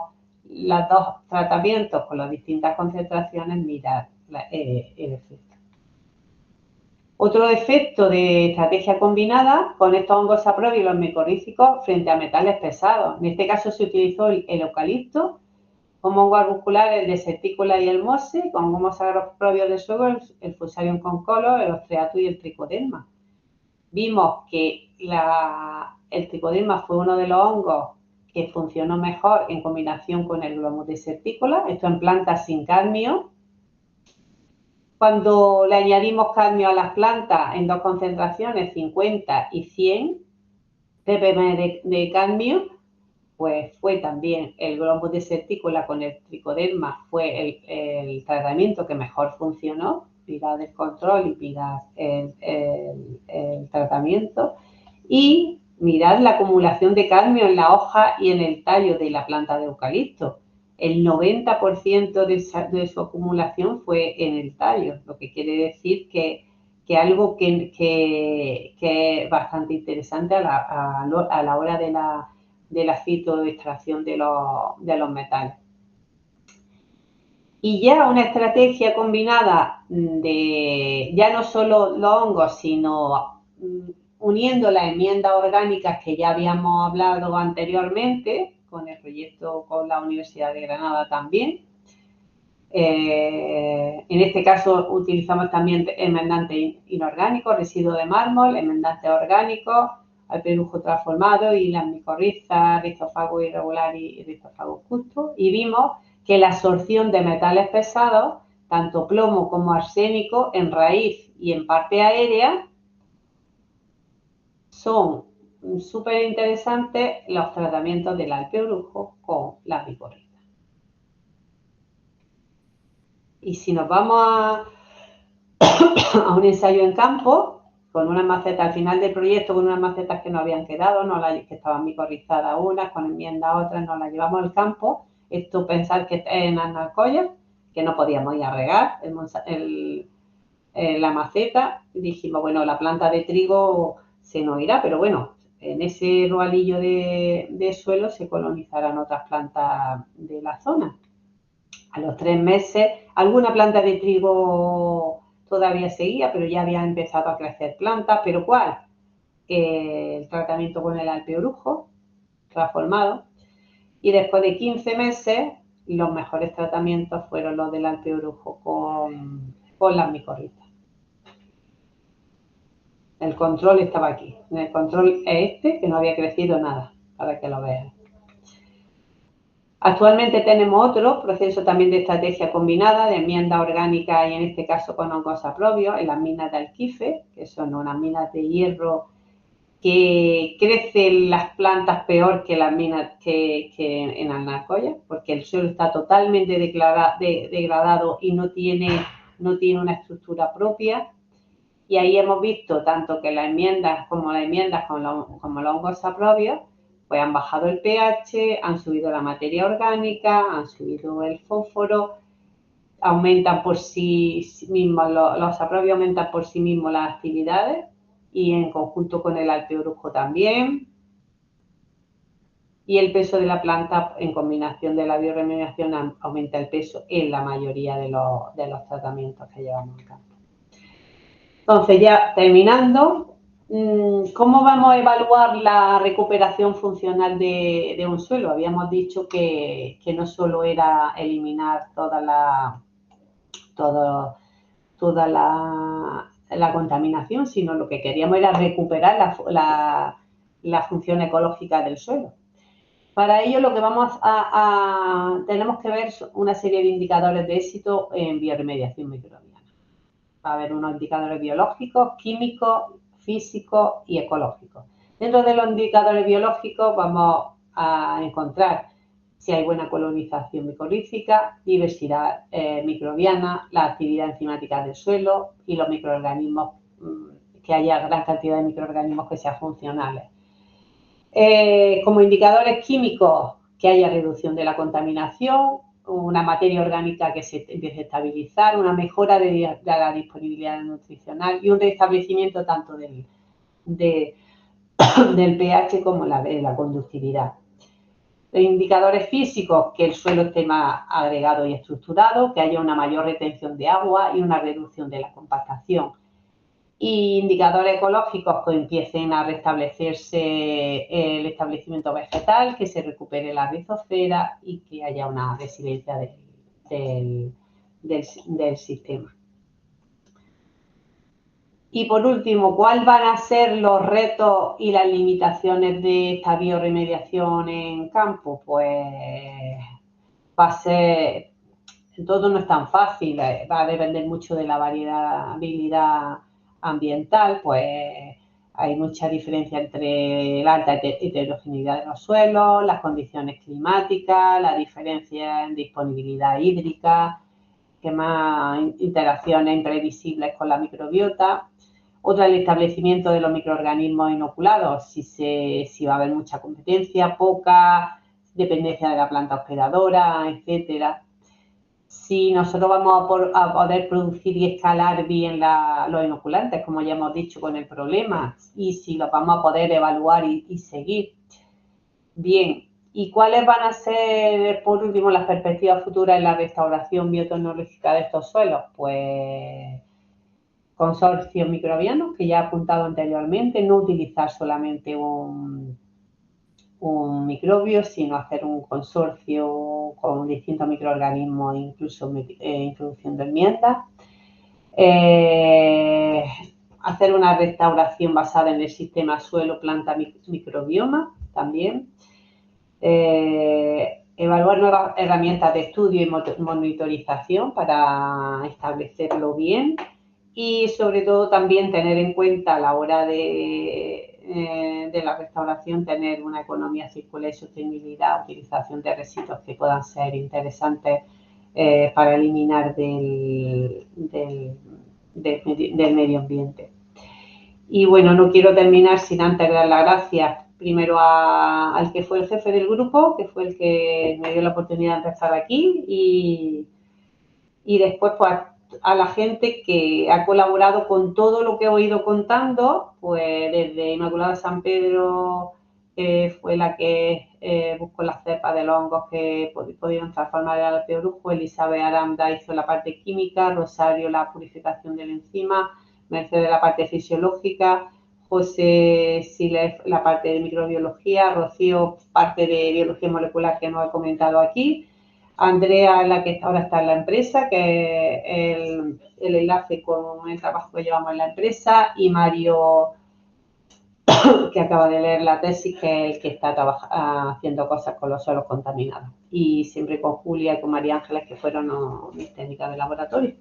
tratamientos con las distintas concentraciones, mirar el efecto. Otro efecto de estrategia combinada con estos hongos saprobios y los micorrízicos frente a metales pesados. En este caso se utilizó el eucalipto como hongo arbuscular, el Deserticula y el Mose, con hongos saprobios de suelo, el Fusarium concolo, el Ostreatus y el Tricoderma. Vimos que el Tricoderma fue uno de los hongos que funcionó mejor en combinación con el Glomus deserticula, esto en plantas sin cadmio. Cuando le añadimos cadmio a las plantas en dos concentraciones, 50 y 100 ppm de cadmio, pues fue también el Glomus deserticula con el Tricoderma, fue el tratamiento que mejor funcionó, piras el control y piras el tratamiento. Y mirad la acumulación de cadmio en la hoja y en el tallo de la planta de eucalipto. El 90% de su acumulación fue en el tallo, lo que quiere decir que algo que es bastante interesante a la hora de la fitoextracción de los metales. Y ya una estrategia combinada de ya no solo los hongos, sino uniendo las enmiendas orgánicas que ya habíamos hablado anteriormente, con el proyecto con la Universidad de Granada también. En este caso utilizamos también enmendantes inorgánicos, residuos de mármol, enmendantes orgánicos, alpelujo transformado y las micorrizas, Rhizophagus irregular y Rhizophagus justo, y vimos que la absorción de metales pesados, tanto plomo como arsénico, en raíz y en parte aérea, son súper interesantes los tratamientos del alpebrujo con las micorrizas. Y si nos vamos a un ensayo en campo, con unas macetas al final del proyecto, con unas macetas que no habían quedado, que estaban micorrizadas unas, con enmiendas otras, nos las llevamos al campo. Esto pensar que en Alcoya, que no podíamos ir a regar la maceta, dijimos, bueno, la planta de trigo se nos irá, pero bueno, en ese roalillo de suelo se colonizarán otras plantas de la zona. A los 3 meses, alguna planta de trigo todavía seguía, pero ya había empezado a crecer plantas. ¿Pero cuál? El tratamiento con el alpeorujo transformado. Y después de 15 meses, los mejores tratamientos fueron los del alpeorujo con las micorrizas. El control estaba aquí. El control es este, que no había crecido nada, para que lo vean. Actualmente tenemos otro proceso también de estrategia combinada, de enmienda orgánica y en este caso con hongos saprobios en las minas de Alquife, que son unas minas de hierro que crecen las plantas peor que las minas que en Alcoya, porque el suelo está totalmente degradado y no tiene una estructura propia. Y ahí hemos visto tanto que las enmiendas con los hongos saprobios pues han bajado el pH, han subido la materia orgánica, han subido el fósforo, aumentan por sí mismos, los saprobios aumentan por sí mismos las actividades y en conjunto con el alpeorujo también. Y el peso de la planta en combinación de la bioremediación aumenta el peso en la mayoría de los tratamientos que llevamos a cabo. Entonces, ya terminando, ¿cómo vamos a evaluar la recuperación funcional de un suelo? Habíamos dicho que no solo era eliminar toda la contaminación, sino lo que queríamos era recuperar la función ecológica del suelo. Para ello, lo que tenemos que ver una serie de indicadores de éxito en bioremediación microbiana. Va a haber unos indicadores biológicos, químicos, físicos y ecológicos. Dentro de los indicadores biológicos vamos a encontrar si hay buena colonización micorrícica, diversidad microbiana, la actividad enzimática del suelo y los microorganismos, que haya gran cantidad de microorganismos que sean funcionales. Como indicadores químicos, que haya reducción de la contaminación, una materia orgánica que se empiece a estabilizar, una mejora de la disponibilidad nutricional y un restablecimiento tanto del pH como de la conductividad. Indicadores físicos, que el suelo esté más agregado y estructurado, que haya una mayor retención de agua y una reducción de la compactación. Y indicadores ecológicos que empiecen a restablecerse el establecimiento vegetal, que se recupere la rizosfera y que haya una resiliencia del sistema. Y por último, ¿cuáles van a ser los retos y las limitaciones de esta bioremediación en campo? Pues va a ser, todo no es tan fácil, va a depender mucho de la variabilidad ambiental, pues hay mucha diferencia entre la alta heterogeneidad de los suelos, las condiciones climáticas, la diferencia en disponibilidad hídrica, que más interacciones imprevisibles con la microbiota. Otra, el establecimiento de los microorganismos inoculados, si va a haber mucha competencia, poca, dependencia de la planta hospedadora, etcétera. Si nosotros vamos a poder producir y escalar bien los inoculantes, como ya hemos dicho con el problema, y si los vamos a poder evaluar y seguir bien. ¿Y cuáles van a ser, por último, las perspectivas futuras en la restauración biotecnológica de estos suelos? Pues consorcios microbianos, que ya he apuntado anteriormente, no utilizar solamente un microbio, sino hacer un consorcio con distintos microorganismos, incluso introduciendo enmiendas. Hacer una restauración basada en el sistema suelo-planta-microbioma también. Evaluar nuevas herramientas de estudio y monitorización para establecerlo bien. Y sobre todo también tener en cuenta a la hora de la restauración, tener una economía circular y sostenibilidad, utilización de residuos que puedan ser interesantes para eliminar del medio ambiente. Y bueno, no quiero terminar sin antes dar las gracias primero al que fue el jefe del grupo, que fue el que me dio la oportunidad de empezar aquí, y después pues a la gente que ha colaborado con todo lo que he ido contando, pues desde Inmaculada San Pedro, fue la que buscó las cepas de los hongos que podían transformar el alpeorujo, Elizabeth Aranda hizo la parte química, Rosario la purificación del enzima, Mercedes la parte fisiológica, José Siles la parte de microbiología, Rocío parte de biología molecular que no he comentado aquí, Andrea, la que ahora está en la empresa, que es el enlace con el trabajo que llevamos en la empresa, y Mario, que acaba de leer la tesis, que es el que está haciendo cosas con los suelos contaminados. Y siempre con Julia y con María Ángeles, que fueron mis técnicas de laboratorio.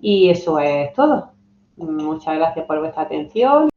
Y eso es todo. Muchas gracias por vuestra atención.